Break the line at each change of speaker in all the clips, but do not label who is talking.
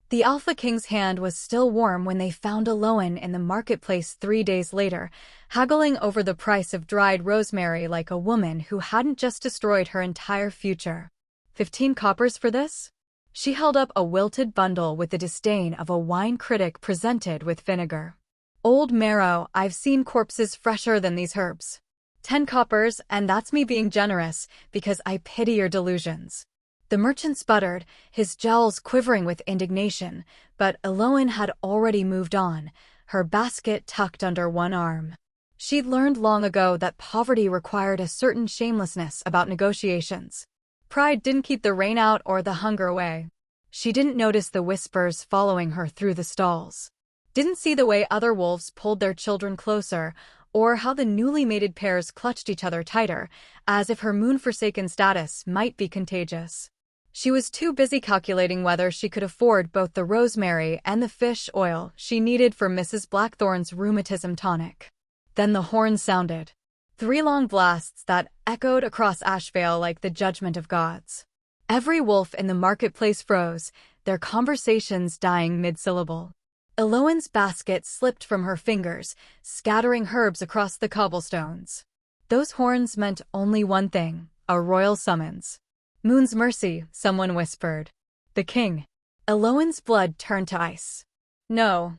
The Alpha King's hand was still warm when they found Aloan in the marketplace 3 days later, haggling over the price of dried rosemary like a woman who hadn't just destroyed her entire future. 15 coppers for this? She held up a wilted bundle with the disdain of a wine critic presented with vinegar. Old marrow, I've seen corpses fresher than these herbs. 10 coppers, and that's me being generous, because I pity your delusions. The merchant sputtered, his jowls quivering with indignation, but Aloan had already moved on, her basket tucked under one arm. She'd learned long ago that poverty required a certain shamelessness about negotiations. Pride didn't keep the rain out or the hunger away. She didn't notice the whispers following her through the stalls. Didn't see the way other wolves pulled their children closer, or how the newly mated pairs clutched each other tighter, as if her moon-forsaken status might be contagious. She was too busy calculating whether she could afford both the rosemary and the fish oil she needed for Mrs. Blackthorn's rheumatism tonic. Then the horn sounded. 3 long blasts that echoed across Ashvale like the judgment of gods. Every wolf in the marketplace froze, their conversations dying mid-syllable. Aloan's basket slipped from her fingers, scattering herbs across the cobblestones. Those horns meant only one thing, a royal summons. Moon's mercy, someone whispered. The king. Aloan's blood turned to ice. No,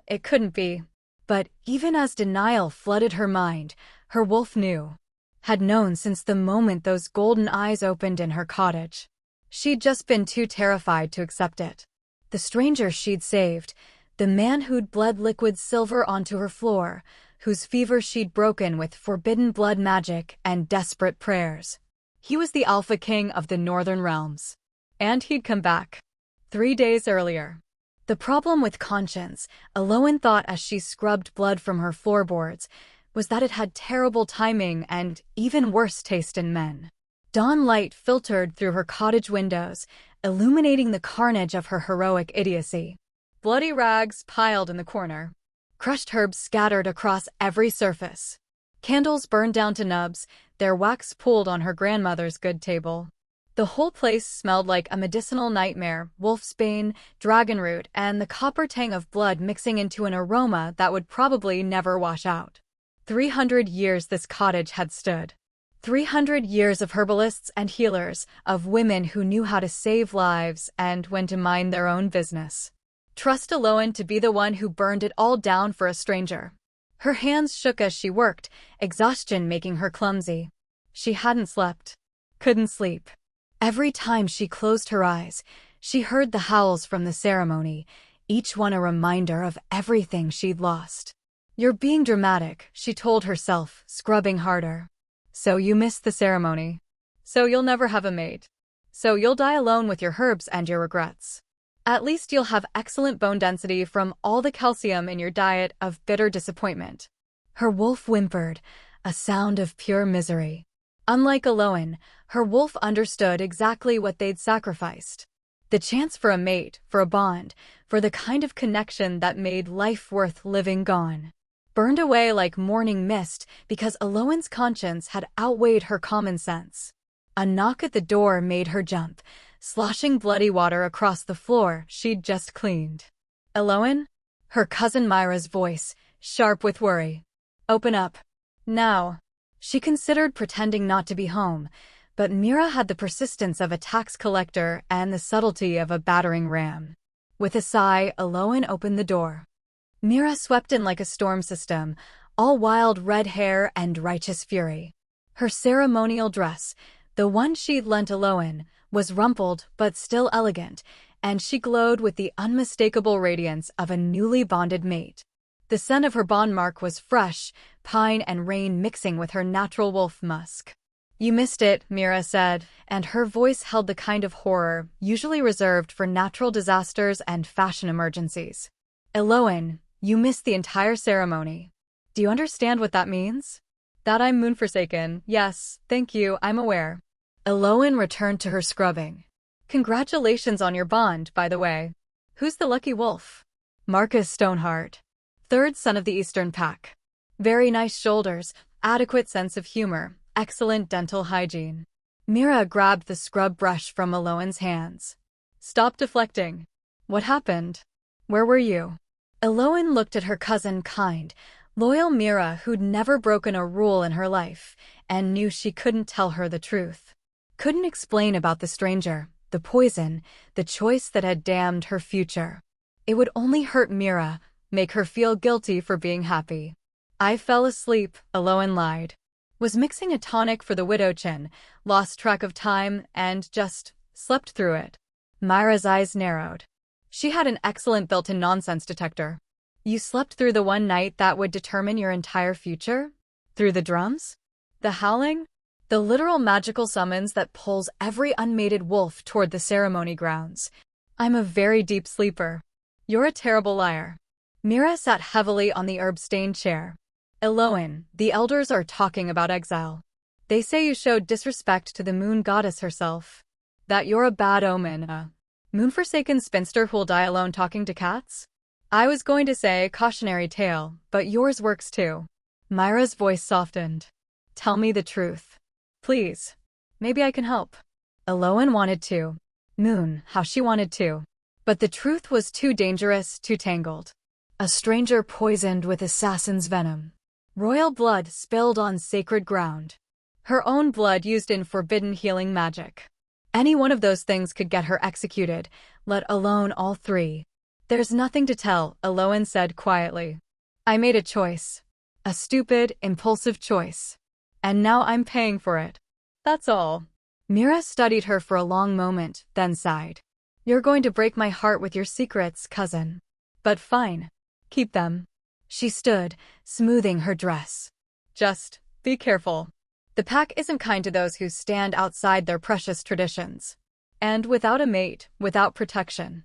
it couldn't be. But even as denial flooded her mind, her wolf knew. Had known since the moment those golden eyes opened in her cottage. She'd just been too terrified to accept it. The stranger she'd saved, the man who'd bled liquid silver onto her floor, whose fever she'd broken with forbidden blood magic and desperate prayers. He was the Alpha King of the Northern Realms. And he'd come back. 3 days earlier. The problem with conscience, Aloan thought as she scrubbed blood from her floorboards, was that it had terrible timing and even worse taste in men. Dawn light filtered through her cottage windows, illuminating the carnage of her heroic idiocy. Bloody rags piled in the corner. Crushed herbs scattered across every surface. Candles burned down to nubs, their wax pooled on her grandmother's good table. The whole place smelled like a medicinal nightmare, wolfsbane, dragonroot, and the copper tang of blood mixing into an aroma that would probably never wash out. 300 years this cottage had stood. 300 years of herbalists and healers, of women who knew how to save lives and when to mind their own business. Trust Aloan to be the one who burned it all down for a stranger. Her hands shook as she worked, exhaustion making her clumsy. She hadn't slept. Couldn't sleep. Every time she closed her eyes, she heard the howls from the ceremony, each one a reminder of everything she'd lost. You're being dramatic, she told herself, scrubbing harder. So you missed the ceremony. So you'll never have a mate. So you'll die alone with your herbs and your regrets. At least you'll have excellent bone density from all the calcium in your diet of bitter disappointment. Her wolf whimpered, a sound of pure misery. Unlike Aloan, her wolf understood exactly what they'd sacrificed. The chance for a mate, for a bond, for the kind of connection that made life worth living gone. Burned away like morning mist because Aloan's conscience had outweighed her common sense. A knock at the door made her jump, sloshing bloody water across the floor she'd just cleaned. Aloan? Her cousin Myra's voice, sharp with worry. Open up. Now. She considered pretending not to be home, but Mira had the persistence of a tax collector and the subtlety of a battering ram. With a sigh, Aloan opened the door. Mira swept in like a storm system, all wild red hair and righteous fury. Her ceremonial dress, the one she'd lent Aloan, was rumpled but still elegant, and she glowed with the unmistakable radiance of a newly bonded mate. The scent of her bond mark was fresh, pine and rain mixing with her natural wolf musk. You missed it, Mira said, and her voice held the kind of horror usually reserved for natural disasters and fashion emergencies. Aloan, you missed the entire ceremony. Do you understand what that means? That I'm moon-forsaken, yes, thank you, I'm aware. Aloan returned to her scrubbing. Congratulations on your bond, by the way. Who's the lucky wolf? Marcus Stoneheart. 3rd son of the Eastern Pack. Very nice shoulders, adequate sense of humor, excellent dental hygiene. Mira grabbed the scrub brush from Aloan's hands. Stop deflecting. What happened? Where were you? Eloin looked at her cousin kind, loyal Mira who'd never broken a rule in her life, and knew she couldn't tell her the truth. Couldn't explain about the stranger, the poison, the choice that had damned her future. It would only hurt Mira, make her feel guilty for being happy. I fell asleep, Eloin lied. Was mixing a tonic for the widow chin, lost track of time, and just slept through it. Myra's eyes narrowed. She had an excellent built-in nonsense detector. You slept through the one night that would determine your entire future? Through the drums? The howling? The literal magical summons that pulls every unmated wolf toward the ceremony grounds. I'm a very deep sleeper. You're a terrible liar. Mira sat heavily on the herb-stained chair. Eloin, the elders are talking about exile. They say you showed disrespect to the moon goddess herself. That you're a bad omen, a moon-forsaken spinster who'll die alone talking to cats? I was going to say cautionary tale, but yours works too. Myra's voice softened. Tell me the truth. Please. Maybe I can help. Eloin wanted to. Moon, how she wanted to. But the truth was too dangerous, too tangled. A stranger poisoned with assassin's venom. Royal blood spilled on sacred ground. Her own blood used in forbidden healing magic. Any one of those things could get her executed, let alone all three. There's nothing to tell, Eloin said quietly. I made a choice. A stupid, impulsive choice. And now I'm paying for it. That's all. Mira studied her for a long moment, then sighed. You're going to break my heart with your secrets, cousin. But fine. Keep them. She stood, smoothing her dress. Just be careful. The pack isn't kind to those who stand outside their precious traditions. And without a mate, without protection.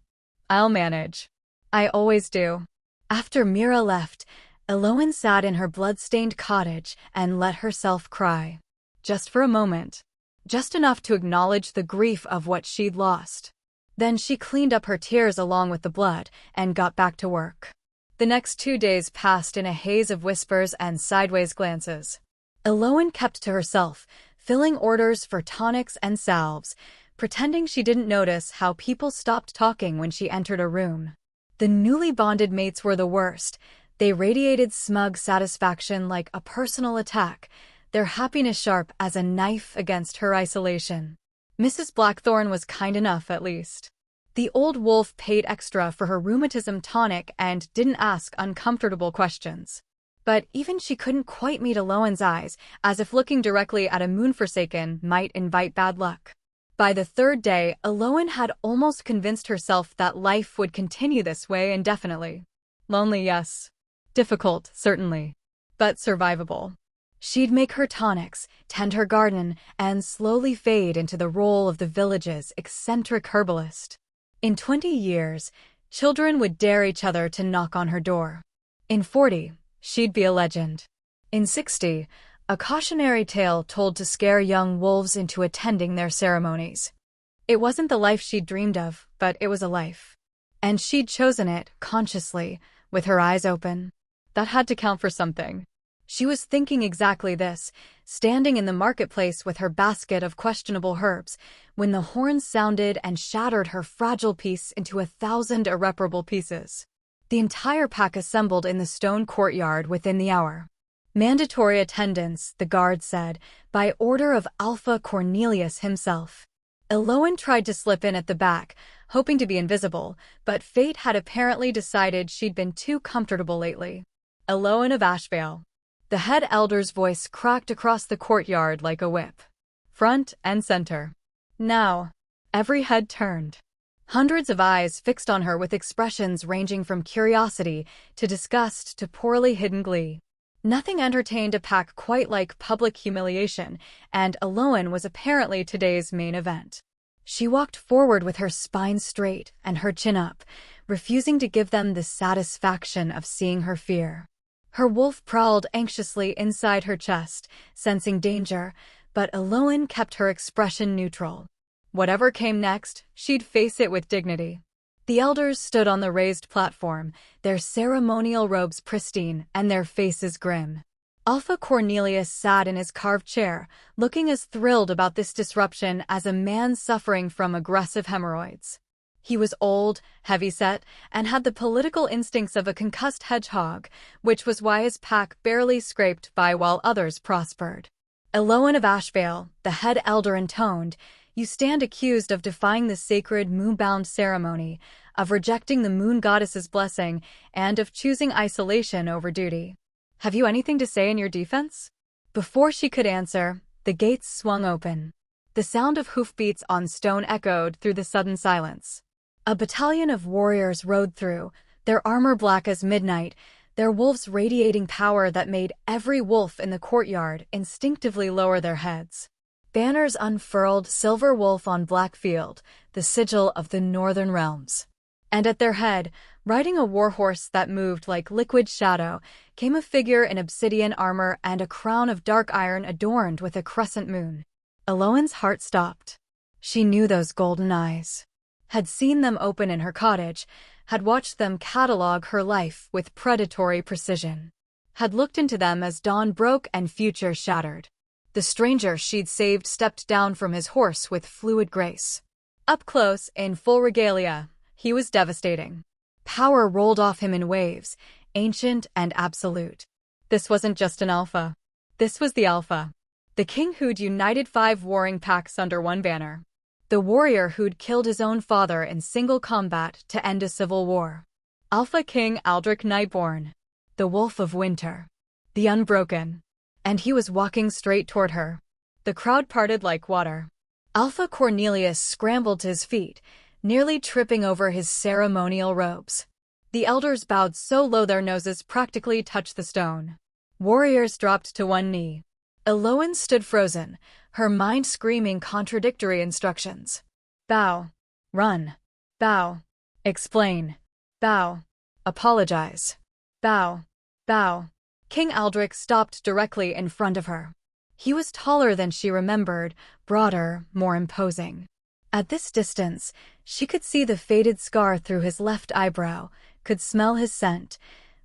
I'll manage. I always do. After Mira left, Eloin sat in her blood-stained cottage and let herself cry. Just for a moment. Just enough to acknowledge the grief of what she'd lost. Then she cleaned up her tears along with the blood and got back to work. The next 2 days passed in a haze of whispers and sideways glances. Eloin kept to herself, filling orders for tonics and salves, pretending she didn't notice how people stopped talking when she entered a room. The newly bonded mates were the worst. They radiated smug satisfaction like a personal attack, their happiness sharp as a knife against her isolation. Mrs. Blackthorn was kind enough, at least. The old wolf paid extra for her rheumatism tonic and didn't ask uncomfortable questions. But even she couldn't quite meet Eloin's eyes, as if looking directly at a moon-forsaken might invite bad luck. By the third day, Eloin had almost convinced herself that life would continue this way indefinitely. Lonely, yes. Difficult, certainly. But survivable. She'd make her tonics, tend her garden, and slowly fade into the role of the village's eccentric herbalist. In 20 years, children would dare each other to knock on her door. In 40, she'd be a legend. In 60, a cautionary tale told to scare young wolves into attending their ceremonies. It wasn't the life she'd dreamed of, but it was a life. And she'd chosen it, consciously, with her eyes open. That had to count for something. She was thinking exactly this, standing in the marketplace with her basket of questionable herbs, when the horns sounded and shattered her fragile piece into 1,000 irreparable pieces. The entire pack assembled in the stone courtyard within the hour. Mandatory attendance, the guard said, by order of Alpha Cornelius himself. Eloin tried to slip in at the back, hoping to be invisible, but fate had apparently decided she'd been too comfortable lately. Eloin of Ashvale. The head elder's voice cracked across the courtyard like a whip. Front and center. Now. Every head turned. Hundreds of eyes fixed on her with expressions ranging from curiosity to disgust to poorly hidden glee. Nothing entertained a pack quite like public humiliation, and Eloin was apparently today's main event. She walked forward with her spine straight and her chin up, refusing to give them the satisfaction of seeing her fear. Her wolf prowled anxiously inside her chest, sensing danger, but Eloin kept her expression neutral. Whatever came next, she'd face it with dignity. The elders stood on the raised platform, their ceremonial robes pristine and their faces grim. Alpha Cornelius sat in his carved chair, looking as thrilled about this disruption as a man suffering from aggressive hemorrhoids. He was old, heavy-set, and had the political instincts of a concussed hedgehog, which was why his pack barely scraped by while others prospered. Eloan of Ashvale, the head elder, intoned, "You stand accused of defying the sacred moon-bound ceremony, of rejecting the moon goddess's blessing, and of choosing isolation over duty. Have you anything to say in your defense?" Before she could answer, the gates swung open. The sound of hoofbeats on stone echoed through the sudden silence. A battalion of warriors rode through, their armor black as midnight, their wolves radiating power that made every wolf in the courtyard instinctively lower their heads. Banners unfurled, silver wolf on black field, the sigil of the northern realms. And at their head, riding a warhorse that moved like liquid shadow, came a figure in obsidian armor and a crown of dark iron adorned with a crescent moon. Eloan's heart stopped. She knew those golden eyes. Had seen them open in her cottage, had watched them catalog her life with predatory precision. Had looked into them as dawn broke and future shattered. The stranger she'd saved stepped down from his horse with fluid grace. Up close, in full regalia, he was devastating. Power rolled off him in waves, ancient and absolute. This wasn't just an alpha. This was the alpha. The king who'd united 5 warring packs under one banner. The warrior who'd killed his own father in single combat to end a civil war. Alpha King Aldrich Nightborn. The Wolf of Winter. The Unbroken. And he was walking straight toward her. The crowd parted like water. Alpha Cornelius scrambled to his feet, nearly tripping over his ceremonial robes. The elders bowed so low their noses practically touched the stone. Warriors dropped to one knee. Eloan stood frozen, her mind screaming contradictory instructions. Bow. Run. Bow. Explain. Bow. Apologize. Bow. Bow. King Aldrich stopped directly in front of her. He was taller than she remembered, broader, more imposing. At this distance, she could see the faded scar through his left eyebrow, could smell his scent,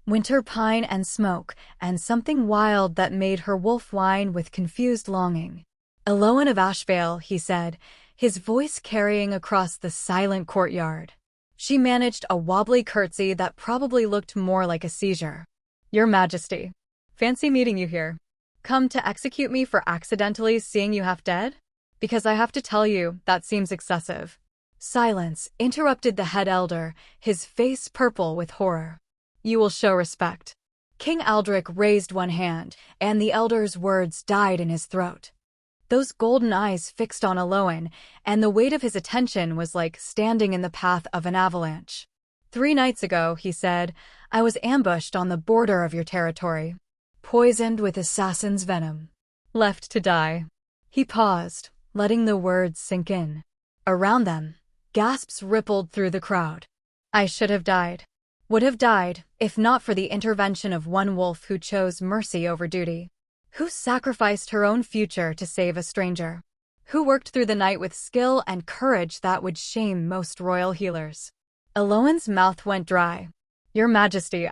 winter pine and smoke, and something wild that made her wolf whine with confused longing. "Eloan of Ashvale," he said, his voice carrying across the silent courtyard. She managed a wobbly curtsy that probably looked more like a seizure. "Your Majesty. Fancy meeting you here. Come to execute me for accidentally seeing you half dead? Because I have to tell you, that seems excessive." Silence interrupted the head elder, his face purple with horror. "You will show respect." King Aldrich raised one hand, and the elder's words died in his throat. Those golden eyes fixed on Eloan, and the weight of his attention was like standing in the path of an avalanche. "3 nights ago," he said, "I was ambushed on the border of your territory. Poisoned with assassin's venom. Left to die." He paused, letting the words sink in. Around them, gasps rippled through the crowd. "I should have died. Would have died, if not for the intervention of one wolf who chose mercy over duty. Who sacrificed her own future to save a stranger. Who worked through the night with skill and courage that would shame most royal healers." Eloan's mouth went dry. "Your Majesty,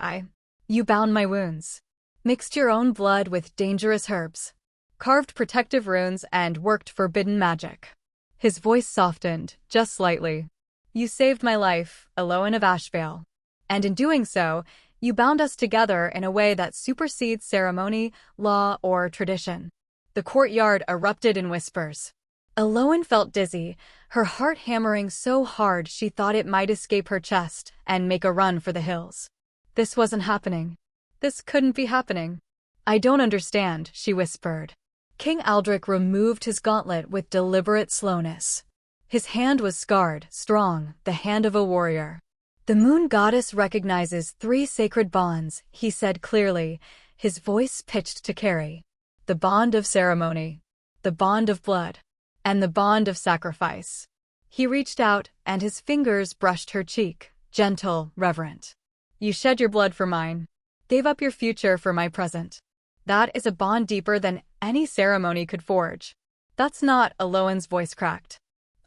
You bound my wounds. Mixed your own blood with dangerous herbs. Carved protective runes and worked forbidden magic." His voice softened, just slightly. "You saved my life, Eloan of Ashvale. And in doing so, you bound us together in a way that supersedes ceremony, law, or tradition." The courtyard erupted in whispers. Eloan felt dizzy, her heart hammering so hard she thought it might escape her chest and make a run for the hills. This wasn't happening. This couldn't be happening. "I don't understand," she whispered. King Aldrich removed his gauntlet with deliberate slowness. His hand was scarred, strong, the hand of a warrior. "The moon goddess recognizes 3 sacred bonds," he said clearly, his voice pitched to carry. "The bond of ceremony, the bond of blood, and the bond of sacrifice." He reached out, and his fingers brushed her cheek, gentle, reverent. "You shed your blood for mine. Gave up your future for my present. That is a bond deeper than any ceremony could forge." "That's not," Eloan's voice cracked.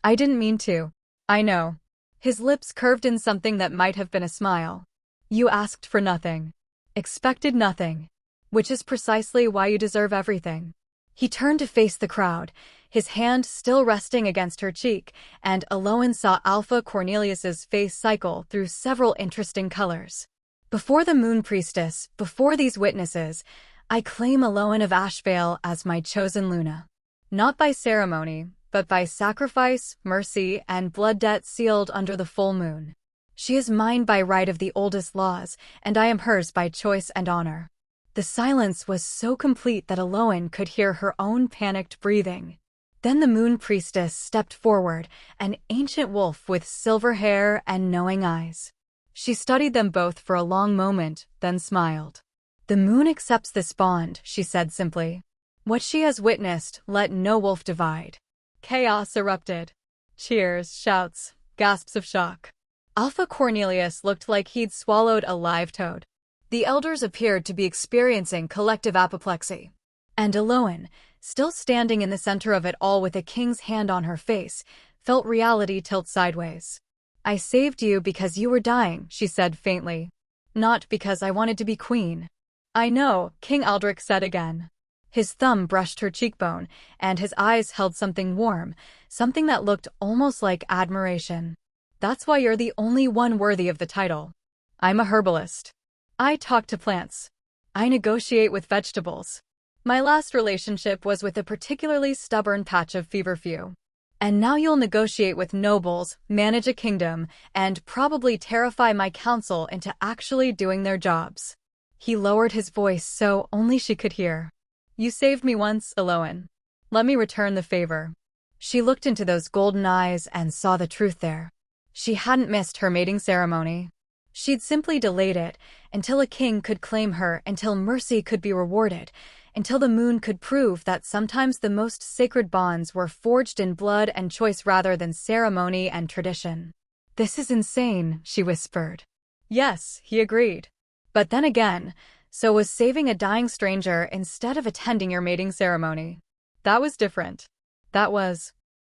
"I didn't mean to. I know." His lips curved in something that might have been a smile. "You asked for nothing. Expected nothing. Which is precisely why you deserve everything." He turned to face the crowd, his hand still resting against her cheek, and Aloan saw Alpha Cornelius's face cycle through several interesting colors. Before the Moon Priestess, before these witnesses, I claim Aloan of Ashvale as my chosen Luna. Not by ceremony, but by sacrifice, mercy, and blood debt sealed under the full moon. She is mine by right of the oldest laws, and I am hers by choice and honor. The silence was so complete that Aloan could hear her own panicked breathing. Then the Moon Priestess stepped forward, an ancient wolf with silver hair and knowing eyes. She studied them both for a long moment, then smiled. "The moon accepts this bond," she said simply. "What she has witnessed, let no wolf divide." Chaos erupted. Cheers, shouts, gasps of shock. Alpha Cornelius looked like he'd swallowed a live toad. The elders appeared to be experiencing collective apoplexy. And Aloan, still standing in the center of it all with a king's hand on her face, felt reality tilt sideways. "I saved you because you were dying," she said faintly. "Not because I wanted to be queen." "I know," King Aldrich said again. His thumb brushed her cheekbone, and his eyes held something warm, something that looked almost like admiration. "That's why you're the only one worthy of the title. I'm a herbalist. I talk to plants. I negotiate with vegetables. My last relationship was with a particularly stubborn patch of feverfew. And now you'll negotiate with nobles, manage a kingdom, and probably terrify my council into actually doing their jobs." He lowered his voice so only she could hear. "You saved me once, Aloan. Let me return the favor." She looked into those golden eyes and saw the truth there. She hadn't missed her mating ceremony. She'd simply delayed it until a king could claim her, until mercy could be rewarded, until the moon could prove that sometimes the most sacred bonds were forged in blood and choice rather than ceremony and tradition. "This is insane," she whispered. "Yes," he agreed. "But then again, so was saving a dying stranger instead of attending your mating ceremony. That was different. That was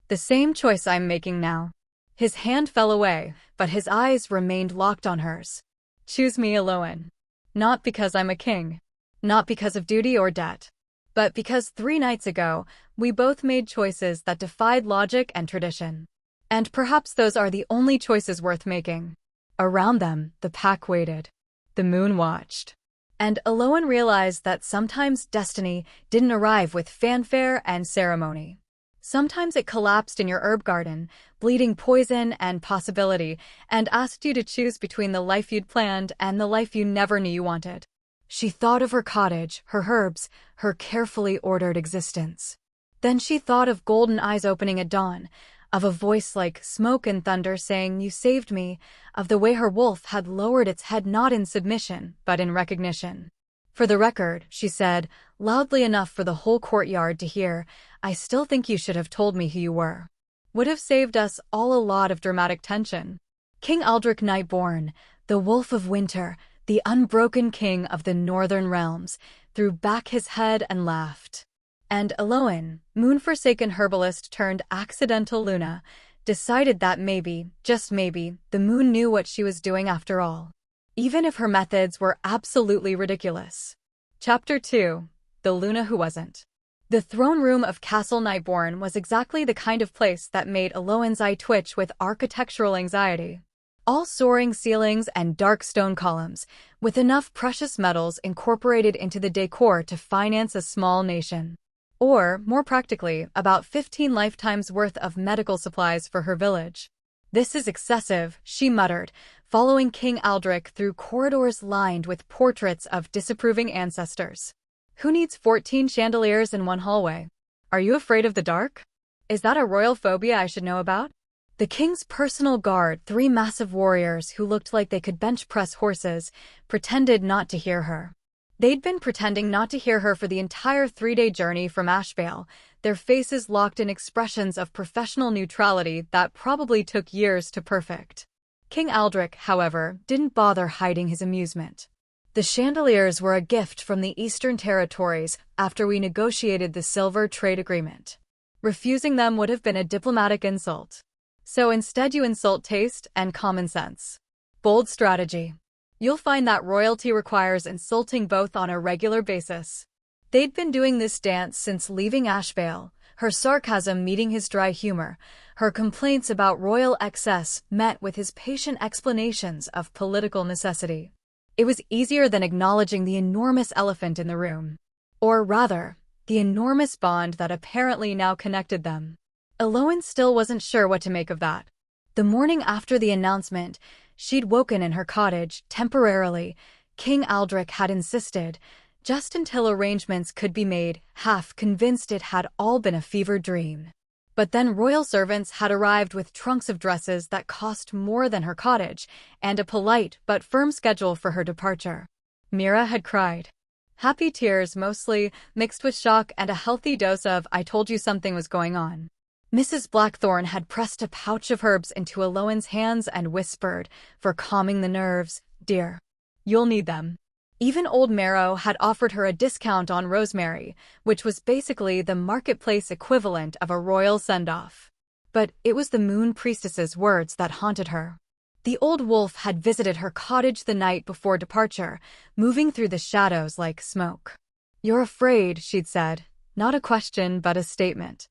the same choice I'm making now." His hand fell away, but his eyes remained locked on hers. "Choose me, Aloan. Not because I'm a king. Not because of duty or debt. But because 3 nights ago, we both made choices that defied logic and tradition. And perhaps those are the only choices worth making." Around them, the pack waited. The moon watched. And Aloan realized that sometimes destiny didn't arrive with fanfare and ceremony. Sometimes it collapsed in your herb garden, bleeding poison and possibility, and asked you to choose between the life you'd planned and the life you never knew you wanted. She thought of her cottage, her herbs, her carefully ordered existence. Then she thought of golden eyes opening at dawn, of a voice like smoke and thunder saying, "You saved me," of the way her wolf had lowered its head not in submission, but in recognition. "For the record," she said, loudly enough for the whole courtyard to hear, "I still think you should have told me who you were. Would have saved us all a lot of dramatic tension." King Aldrich Nightborn, the Wolf of Winter, the unbroken king of the northern realms, threw back his head and laughed. And Aloan, moon-forsaken herbalist turned accidental Luna, decided that maybe, just maybe, the moon knew what she was doing after all. Even if her methods were absolutely ridiculous. Chapter 2. The Luna Who Wasn't. The throne room of Castle Nightborn was exactly the kind of place that made Aloan's eye twitch with architectural anxiety. All soaring ceilings and dark stone columns, with enough precious metals incorporated into the decor to finance a small nation. Or, more practically, about 15 lifetimes worth of medical supplies for her village. "This is excessive," she muttered, following King Aldrich through corridors lined with portraits of disapproving ancestors. "Who needs 14 chandeliers in one hallway? Are you afraid of the dark? Is that a royal phobia I should know about?" The king's personal guard, 3 massive warriors who looked like they could bench press horses, pretended not to hear her. They'd been pretending not to hear her for the entire 3-day journey from Ashvale, their faces locked in expressions of professional neutrality that probably took years to perfect. King Aldrich, however, didn't bother hiding his amusement. "The chandeliers were a gift from the Eastern Territories after we negotiated the silver trade agreement. Refusing them would have been a diplomatic insult. So instead you insult taste and common sense. Bold strategy. You'll find that royalty requires insulting both on a regular basis." They'd been doing this dance since leaving Ashvale, her sarcasm meeting his dry humor, her complaints about royal excess met with his patient explanations of political necessity. It was easier than acknowledging the enormous elephant in the room. Or rather, the enormous bond that apparently now connected them. Elowen still wasn't sure what to make of that. The morning after the announcement, she'd woken in her cottage, temporarily. King Aldrich had insisted, just until arrangements could be made, half convinced it had all been a fever dream. But then royal servants had arrived with trunks of dresses that cost more than her cottage, and a polite but firm schedule for her departure. Mira had cried. Happy tears mostly, mixed with shock and a healthy dose of "I told you something was going on." Mrs. Blackthorne had pressed a pouch of herbs into Elowen's hands and whispered, for calming the nerves, "Dear, you'll need them." Even old Marrow had offered her a discount on rosemary, which was basically the marketplace equivalent of a royal send-off. But it was the moon priestess's words that haunted her. The old wolf had visited her cottage the night before departure, moving through the shadows like smoke. "You're afraid," she'd said, not a question but a statement.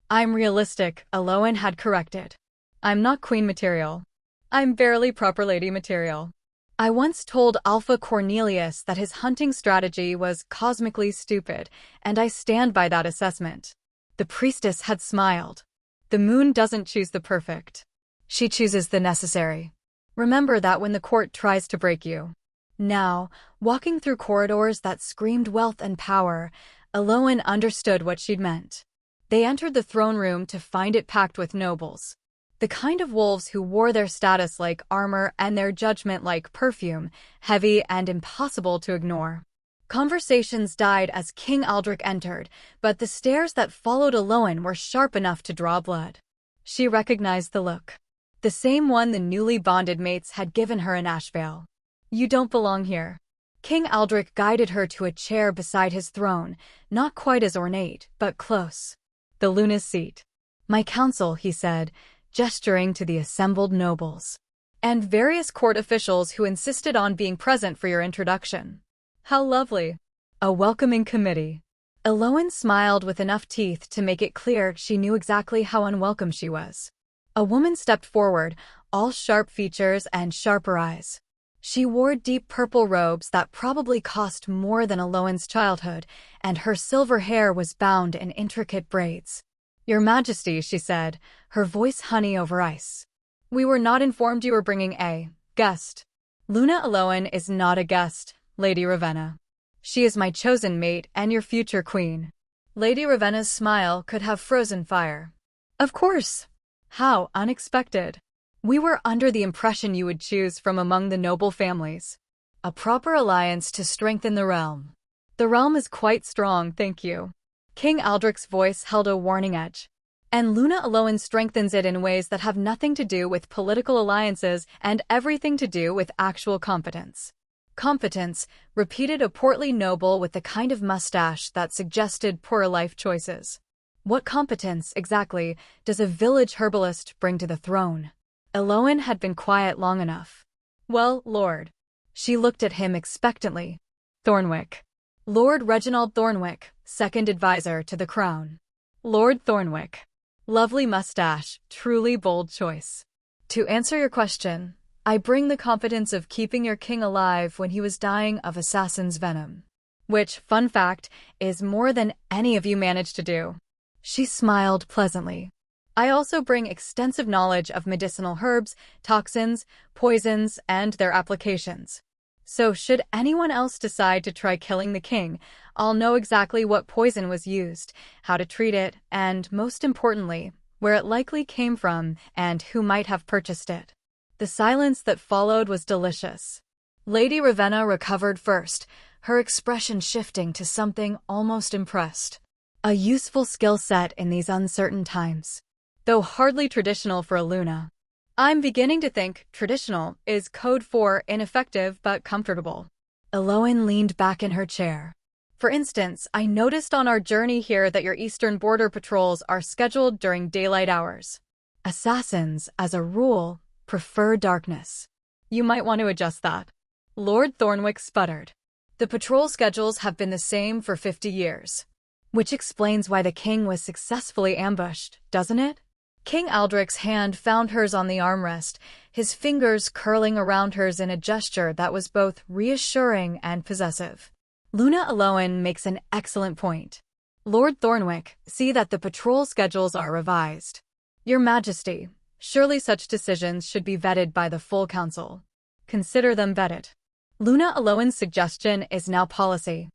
"I'm realistic," Elowen had corrected. "I'm not queen material. I'm barely proper lady material. I once told Alpha Cornelius that his hunting strategy was cosmically stupid, and I stand by that assessment." The priestess had smiled. "The moon doesn't choose the perfect. She chooses the necessary. Remember that when the court tries to break you." Now, walking through corridors that screamed wealth and power, Elowen understood what she'd meant. They entered the throne room to find it packed with nobles. The kind of wolves who wore their status like armor and their judgment like perfume, heavy and impossible to ignore. Conversations died as King Aldrich entered, but the stares that followed Elowen were sharp enough to draw blood. She recognized the look. The same one the newly bonded mates had given her in Ashvale. "You don't belong here." King Aldrich guided her to a chair beside his throne, not quite as ornate, but close. "The Luna's seat." "My council," he said, gesturing to the assembled nobles. "And various court officials who insisted on being present for your introduction." "How lovely." "A welcoming committee." Elowen smiled with enough teeth to make it clear she knew exactly how unwelcome she was. A woman stepped forward, all sharp features and sharper eyes. She wore deep purple robes that probably cost more than Elowen's childhood, and her silver hair was bound in intricate braids. "Your Majesty," she said, her voice honey over ice. "We were not informed you were bringing a guest." "Luna Elowen is not a guest, Lady Ravenna. She is my chosen mate and your future queen." Lady Ravenna's smile could have frozen fire. "Of course. How unexpected. We were under the impression you would choose from among the noble families. A proper alliance to strengthen the realm." "The realm is quite strong, thank you." King Aldrich's voice held a warning edge. "And Luna Elowen strengthens it in ways that have nothing to do with political alliances and everything to do with actual competence." "Competence," repeated a portly noble with the kind of mustache that suggested poor life choices. "What competence, exactly, does a village herbalist bring to the throne?" Elowen had been quiet long enough. "Well, Lord." She looked at him expectantly. "Thornwick. Lord Reginald Thornwick, second advisor to the crown." "Lord Thornwick. Lovely mustache, truly bold choice." "To answer your question, I bring the competence of keeping your king alive when he was dying of assassin's venom. Which, fun fact, is more than any of you managed to do." She smiled pleasantly. "I also bring extensive knowledge of medicinal herbs, toxins, poisons, and their applications. So should anyone else decide to try killing the king, I'll know exactly what poison was used, how to treat it, and, most importantly, where it likely came from and who might have purchased it." The silence that followed was delicious. Lady Ravenna recovered first, her expression shifting to something almost impressed. A useful skill set in these uncertain times. Though hardly traditional for a Luna. "I'm beginning to think traditional is code for ineffective but comfortable." Elowen leaned back in her chair. "For instance, I noticed on our journey here that your eastern border patrols are scheduled during daylight hours. Assassins, as a rule, prefer darkness. You might want to adjust that." Lord Thornwick sputtered. "The patrol schedules have been the same for 50 years. Which explains why the king was successfully ambushed, doesn't it? King Aldric's hand found hers on the armrest, his fingers curling around hers in a gesture that was both reassuring and possessive. Luna Aloan makes an excellent point. Lord Thornwick, see that the patrol schedules are revised. Your Majesty, surely such decisions should be vetted by the full council. Consider them vetted. Luna Aloan's suggestion is now policy.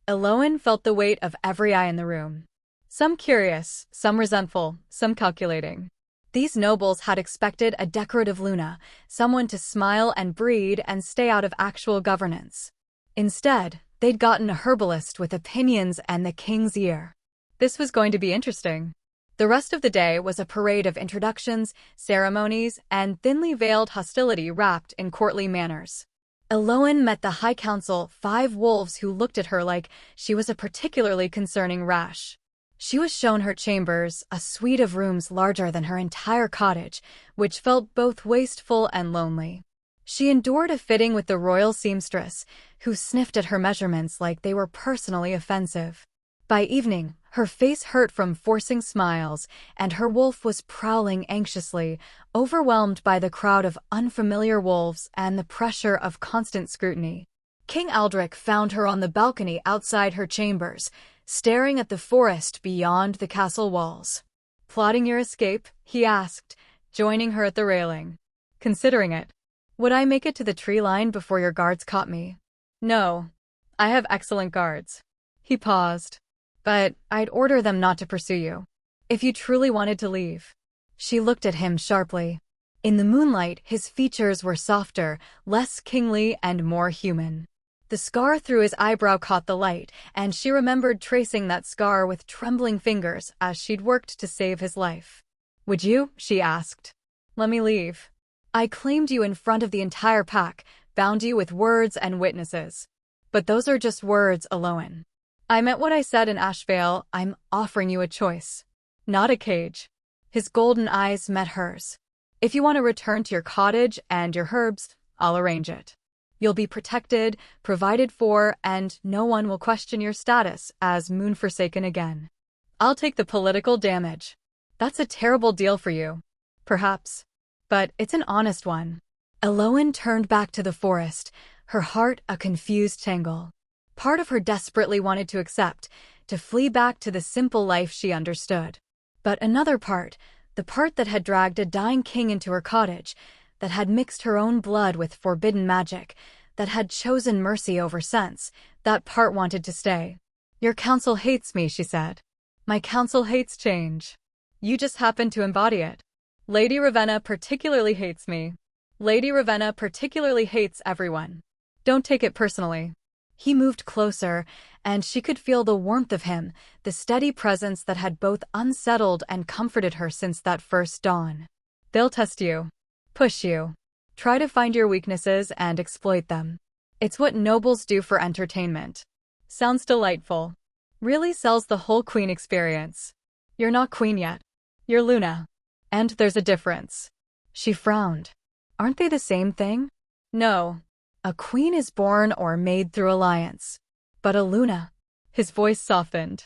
Aloan felt the weight of every eye in the room. Some curious, some resentful, some calculating. These nobles had expected a decorative Luna, someone to smile and breed and stay out of actual governance. Instead, they'd gotten a herbalist with opinions and the king's ear. This was going to be interesting. The rest of the day was a parade of introductions, ceremonies, and thinly veiled hostility wrapped in courtly manners. Aloan met the High Council, 5 wolves who looked at her like she was a particularly concerning rash. She was shown her chambers, a suite of rooms larger than her entire cottage, which felt both wasteful and lonely. She endured a fitting with the royal seamstress, who sniffed at her measurements like they were personally offensive. By evening, her face hurt from forcing smiles, and her wolf was prowling anxiously, overwhelmed by the crowd of unfamiliar wolves and the pressure of constant scrutiny. King Aldric found her on the balcony outside her chambers, staring at the forest beyond the castle walls. "Plotting your escape?" he asked, joining her at the railing. "Considering it. Would I make it to the tree line before your guards caught me?" "No. I have excellent guards." He paused. "But I'd order them not to pursue you. If you truly wanted to leave." She looked at him sharply. In the moonlight, his features were softer, less kingly, and more human. The scar through his eyebrow caught the light, and she remembered tracing that scar with trembling fingers as she'd worked to save his life. "Would you?" she asked. "Let me leave. I claimed you in front of the entire pack, bound you with words and witnesses. But those are just words, Aloan. I meant what I said in Ashvale. I'm offering you a choice. Not a cage." His golden eyes met hers. "If you want to return to your cottage and your herbs, I'll arrange it. You'll be protected, provided for, and no one will question your status as moon-forsaken again. I'll take the political damage. That's a terrible deal for you. Perhaps. But it's an honest one." Aloan turned back to the forest, her heart a confused tangle. Part of her desperately wanted to accept, to flee back to the simple life she understood. But another part, the part that had dragged a dying king into her cottage, that had mixed her own blood with forbidden magic, that had chosen mercy over sense, that part wanted to stay. "Your council hates me," she said. "My council hates change. You just happen to embody it. Lady Ravenna particularly hates me. Lady Ravenna particularly hates everyone. Don't take it personally." He moved closer, and she could feel the warmth of him, the steady presence that had both unsettled and comforted her since that first dawn. "They'll test you. Push you. Try to find your weaknesses and exploit them. It's what nobles do for entertainment. Sounds delightful. Really sells the whole queen experience. You're not queen yet. You're Luna. And there's a difference." She frowned. "Aren't they the same thing?" "No. A queen is born or made through alliance. But a Luna." His voice softened.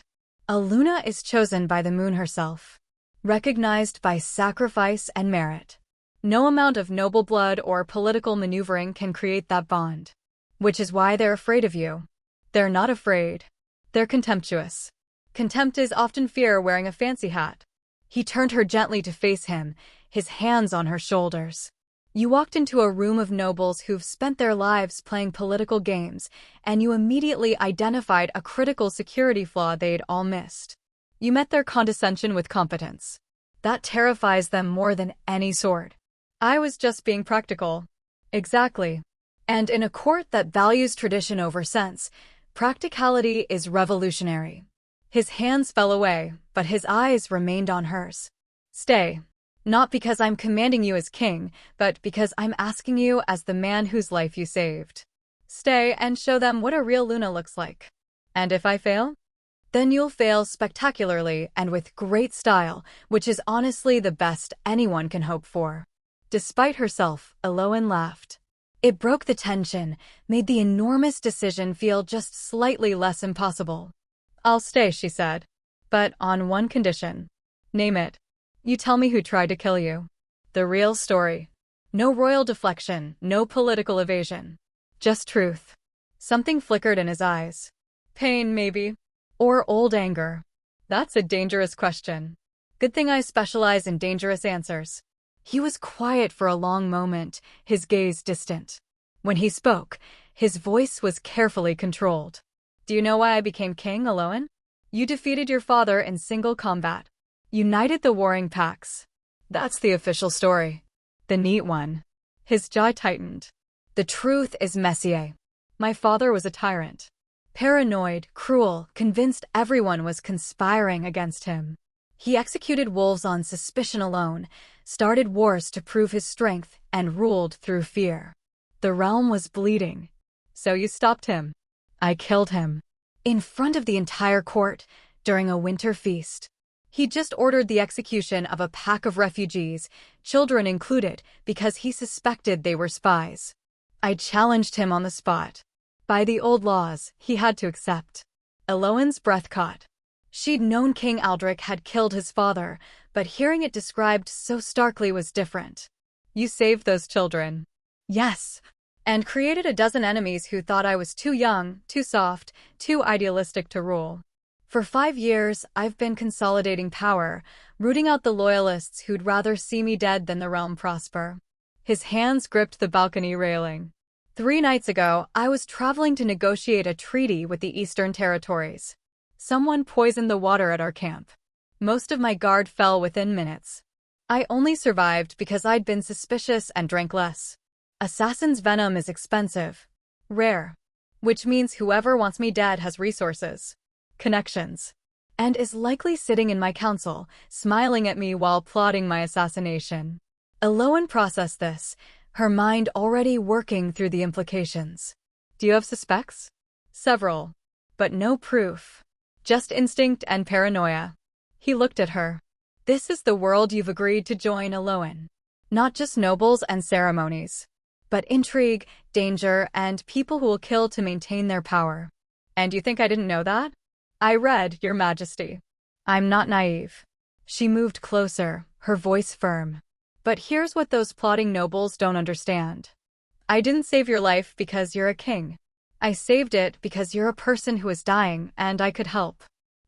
"A Luna is chosen by the moon herself. Recognized by sacrifice and merit. No amount of noble blood or political maneuvering can create that bond. Which is why they're afraid of you. They're not afraid. They're contemptuous. Contempt is often fear wearing a fancy hat." He turned her gently to face him, his hands on her shoulders. "You walked into a room of nobles who've spent their lives playing political games, and you immediately identified a critical security flaw they'd all missed. You met their condescension with competence. That terrifies them more than any sword." "I was just being practical." "Exactly. And in a court that values tradition over sense, practicality is revolutionary." His hands fell away, but his eyes remained on hers. "Stay. Not because I'm commanding you as king, but because I'm asking you as the man whose life you saved. Stay and show them what a real Luna looks like. And if I fail? Then you'll fail spectacularly and with great style, which is honestly the best anyone can hope for." Despite herself, Aloan laughed. It broke the tension, made the enormous decision feel just slightly less impossible. I'll stay, she said. But on one condition. Name it. You tell me who tried to kill you. The real story. No royal deflection, no political evasion. Just truth. Something flickered in his eyes. Pain, maybe. Or old anger. That's a dangerous question. Good thing I specialize in dangerous answers. He was quiet for a long moment, his gaze distant. When he spoke, his voice was carefully controlled. Do you know why I became king, Aloan? You defeated your father in single combat. United the warring packs. That's the official story. The neat one. His jaw tightened. The truth is Messier. My father was a tyrant. Paranoid, cruel, convinced everyone was conspiring against him. He executed wolves on suspicion alone, started wars to prove his strength, and ruled through fear. The realm was bleeding. So you stopped him. I killed him. In front of the entire court, during a winter feast. He just ordered the execution of a pack of refugees, children included, because he suspected they were spies. I challenged him on the spot. By the old laws, he had to accept. Aloan's breath caught. She'd known King Aldrich had killed his father, but hearing it described so starkly was different. You saved those children. Yes. And created a dozen enemies who thought I was too young, too soft, too idealistic to rule. For 5 years, I've been consolidating power, rooting out the loyalists who'd rather see me dead than the realm prosper. His hands gripped the balcony railing. 3 nights ago, I was traveling to negotiate a treaty with the Eastern Territories. Someone poisoned the water at our camp. Most of my guard fell within minutes. I only survived because I'd been suspicious and drank less. Assassin's venom is expensive. Rare. Which means whoever wants me dead has resources. Connections. And is likely sitting in my council, smiling at me while plotting my assassination. Aloan processed this, her mind already working through the implications. Do you have suspects? Several. But no proof. Just instinct and paranoia. He looked at her. This is the world you've agreed to join, Aloan. Not just nobles and ceremonies. But intrigue, danger, and people who will kill to maintain their power. And you think I didn't know that? I read, Your Majesty. I'm not naive. She moved closer, her voice firm. But here's what those plotting nobles don't understand. I didn't save your life because you're a king. I saved it because you're a person who is dying, and I could help.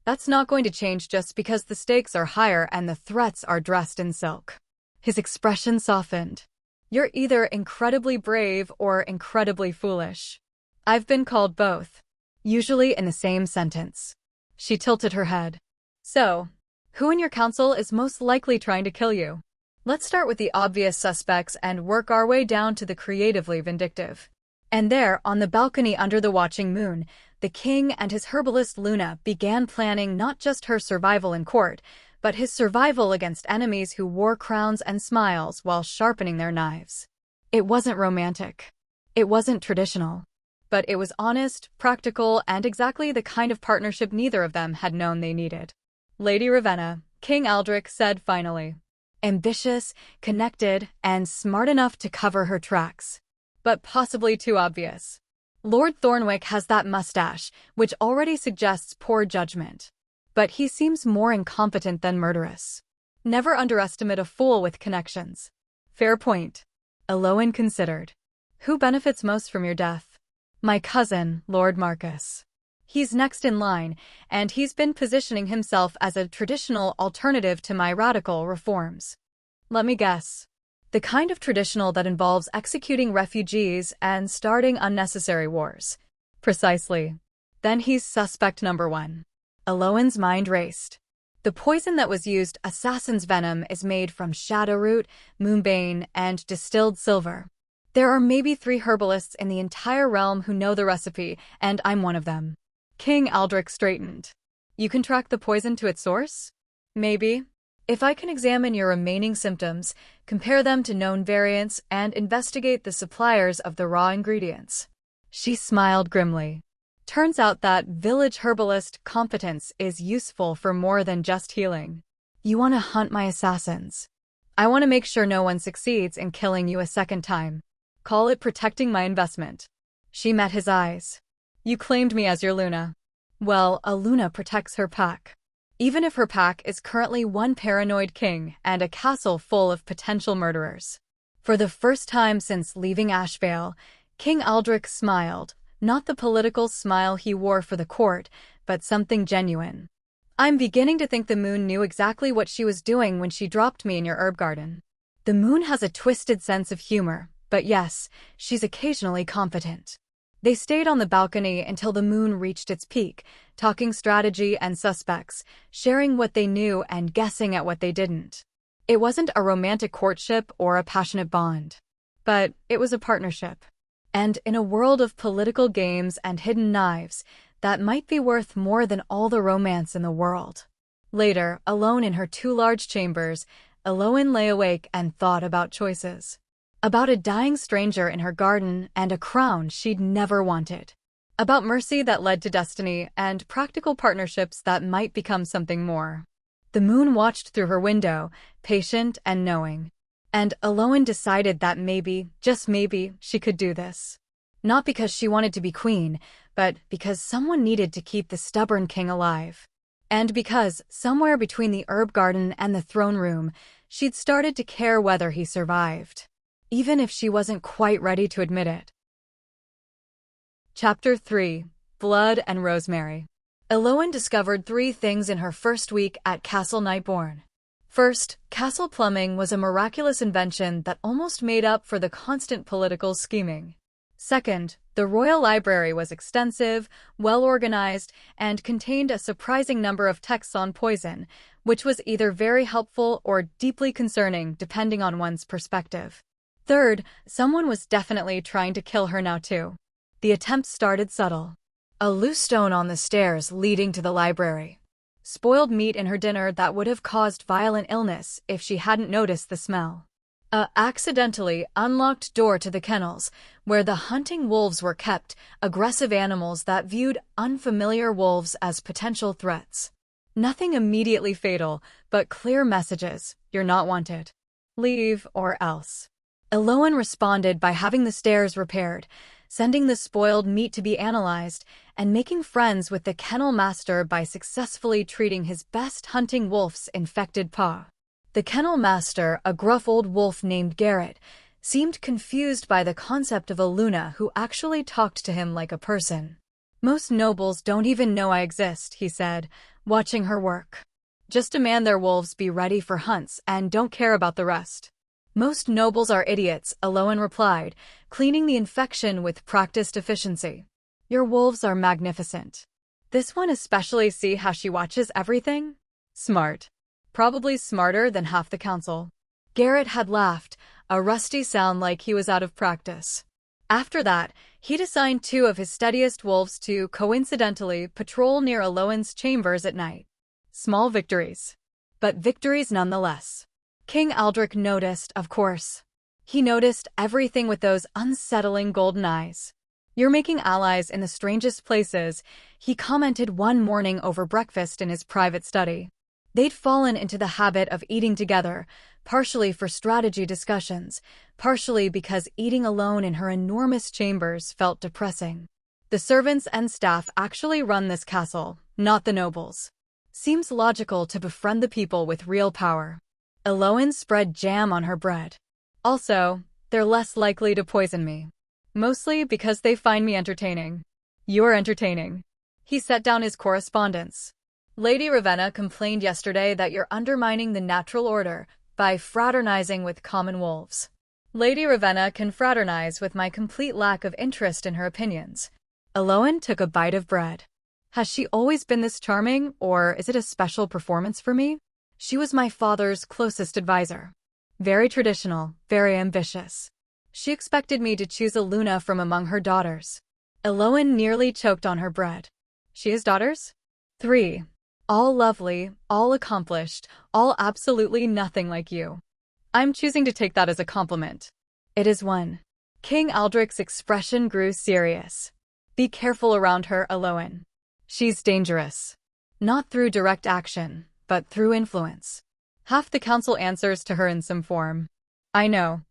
That's not going to change just because the stakes are higher and the threats are dressed in silk. His expression softened. You're either incredibly brave or incredibly foolish. I've been called both. Usually in the same sentence. She tilted her head. So, who in your council is most likely trying to kill you? Let's start with the obvious suspects and work our way down to the creatively vindictive. And there, on the balcony under the watching moon, the king and his herbalist Luna began planning not just her survival in court, but his survival against enemies who wore crowns and smiles while sharpening their knives. It wasn't romantic. It wasn't traditional. But it was honest, practical, and exactly the kind of partnership neither of them had known they needed. Lady Ravenna, King Aldrich said finally. Ambitious, connected, and smart enough to cover her tracks. But possibly too obvious. Lord Thornwick has that mustache, which already suggests poor judgment. But he seems more incompetent than murderous. Never underestimate a fool with connections. Fair point. Aloan considered. Who benefits most from your death? My cousin, Lord Marcus. He's next in line, and he's been positioning himself as a traditional alternative to my radical reforms. Let me guess. The kind of traditional that involves executing refugees and starting unnecessary wars. Precisely. Then he's suspect number 1. Aloan's mind raced. The poison that was used, assassin's venom, is made from shadowroot, moonbane, and distilled silver. There are maybe 3 herbalists in the entire realm who know the recipe, and I'm one of them. King Aldrich straightened. You can track the poison to its source? Maybe. If I can examine your remaining symptoms, compare them to known variants, and investigate the suppliers of the raw ingredients. She smiled grimly. Turns out that village herbalist competence is useful for more than just healing. You want to hunt my assassins. I want to make sure no one succeeds in killing you a second time. Call it protecting my investment. She met his eyes. You claimed me as your Luna. Well, a Luna protects her pack. Even if her pack is currently one paranoid king and a castle full of potential murderers. For the first time since leaving Ashvale, King Aldrich smiled, not the political smile he wore for the court, but something genuine. I'm beginning to think the moon knew exactly what she was doing when she dropped me in your herb garden. The moon has a twisted sense of humor, but yes, she's occasionally competent. They stayed on the balcony until the moon reached its peak, talking strategy and suspects, sharing what they knew and guessing at what they didn't. It wasn't a romantic courtship or a passionate bond. But it was a partnership. And in a world of political games and hidden knives, that might be worth more than all the romance in the world. Later, alone in her two large chambers, Elowen lay awake and thought about choices. About a dying stranger in her garden and a crown she'd never wanted. About mercy that led to destiny and practical partnerships that might become something more. The moon watched through her window, patient and knowing. And Elowen decided that maybe, just maybe, she could do this. Not because she wanted to be queen, but because someone needed to keep the stubborn king alive. And because, somewhere between the herb garden and the throne room, she'd started to care whether he survived. Even if she wasn't quite ready to admit it. Chapter 3. Blood and Rosemary. Elowen discovered 3 things in her first week at Castle Nightborne. First, castle plumbing was a miraculous invention that almost made up for the constant political scheming. Second, the royal library was extensive, well-organized, and contained a surprising number of texts on poison, which was either very helpful or deeply concerning depending on one's perspective. Third, someone was definitely trying to kill her now too. The attempt started subtle. A loose stone on the stairs leading to the library. Spoiled meat in her dinner that would have caused violent illness if she hadn't noticed the smell. A accidentally unlocked door to the kennels, where the hunting wolves were kept, aggressive animals that viewed unfamiliar wolves as potential threats. Nothing immediately fatal, but clear messages: you're not wanted. Leave or else. Elowen responded by having the stairs repaired, sending the spoiled meat to be analyzed, and making friends with the kennel master by successfully treating his best hunting wolf's infected paw. The kennel master, a gruff old wolf named Garrett, seemed confused by the concept of a Luna who actually talked to him like a person. Most nobles don't even know I exist, he said, watching her work. Just demand their wolves be ready for hunts and don't care about the rest. Most nobles are idiots, Elowen replied, cleaning the infection with practiced efficiency. Your wolves are magnificent. This one especially, see how she watches everything? Smart. Probably smarter than half the council. Garrett had laughed, a rusty sound like he was out of practice. After that, he'd assigned 2 of his steadiest wolves to, coincidentally, patrol near Elowen's chambers at night. Small victories. But victories nonetheless. King Aldrich noticed, of course. He noticed everything with those unsettling golden eyes. You're making allies in the strangest places, he commented one morning over breakfast in his private study. They'd fallen into the habit of eating together, partially for strategy discussions, partially because eating alone in her enormous chambers felt depressing. The servants and staff actually run this castle, not the nobles. Seems logical to befriend the people with real power. Elowen spread jam on her bread. Also, they're less likely to poison me. Mostly because they find me entertaining. You're entertaining. He set down his correspondence. Lady Ravenna complained yesterday that you're undermining the natural order by fraternizing with common wolves. Lady Ravenna can fraternize with my complete lack of interest in her opinions. Elowen took a bite of bread. Has she always been this charming, or is it a special performance for me? She was my father's closest advisor. Very traditional, very ambitious. She expected me to choose a Luna from among her daughters. Elowen nearly choked on her bread. She has daughters? 3. All lovely, all accomplished, all absolutely nothing like you. I'm choosing to take that as a compliment. It is one. King Aldrich's expression grew serious. Be careful around her, Elowen. She's dangerous. Not through direct action, but through influence. Half the council answers to her in some form. I know.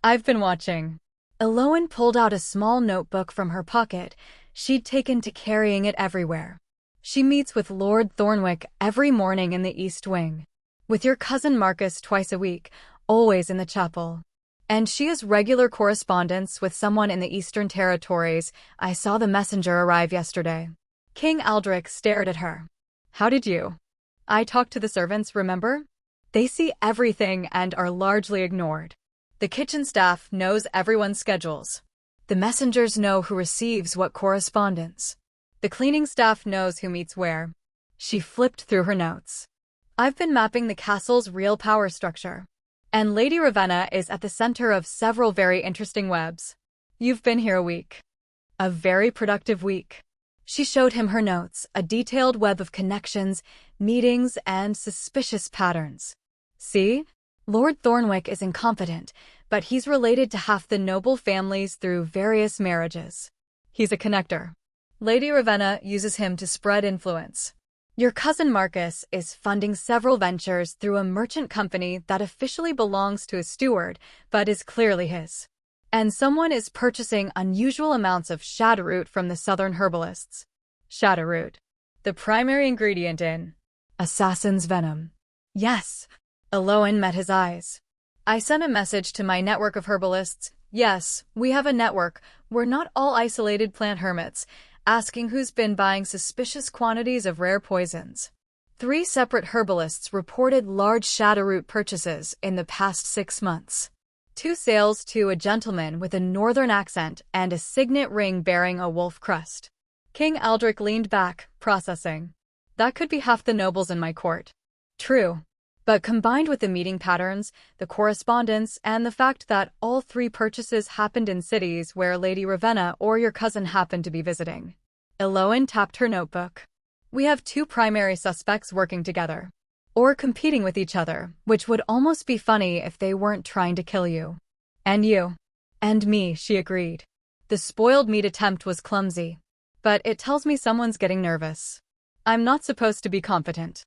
I've been watching. Elowen pulled out a small notebook from her pocket. She'd taken to carrying it everywhere. She meets with Lord Thornwick every morning in the East Wing. With your cousin Marcus twice a week, always in the chapel. And she has regular correspondence with someone in the Eastern Territories. I saw the messenger arrive yesterday. King Aldrich stared at her. How did you? I talked to the servants, remember? They see everything and are largely ignored. The kitchen staff knows everyone's schedules. The messengers know who receives what correspondence. The cleaning staff knows who meets where. She flipped through her notes. I've been mapping the castle's real power structure. And Lady Ravenna is at the center of several very interesting webs. You've been here a week. A very productive week. She showed him her notes, a detailed web of connections, meetings, and suspicious patterns. See? Lord Thornwick is incompetent, but he's related to half the noble families through various marriages. He's a connector. Lady Ravenna uses him to spread influence. Your cousin Marcus is funding several ventures through a merchant company that officially belongs to a steward, but is clearly his. And someone is purchasing unusual amounts of shadowroot from the southern herbalists. Shadowroot. The primary ingredient in assassin's venom. Yes. Eloan met his eyes. I sent a message to my network of herbalists. Yes, we have a network. We're not all isolated plant hermits, asking who's been buying suspicious quantities of rare poisons. 3 separate herbalists reported large shadowroot purchases in the past 6 months. 2 sales to a gentleman with a northern accent and a signet ring bearing a wolf crest. King Aldrich leaned back, processing. That could be half the nobles in my court. True. But combined with the meeting patterns, the correspondence, and the fact that all 3 purchases happened in cities where Lady Ravenna or your cousin happened to be visiting. Eloan tapped her notebook. We have 2 primary suspects working together. Or competing with each other, which would almost be funny if they weren't trying to kill you. And you. And me, she agreed. The spoiled meat attempt was clumsy. But it tells me someone's getting nervous. I'm not supposed to be competent.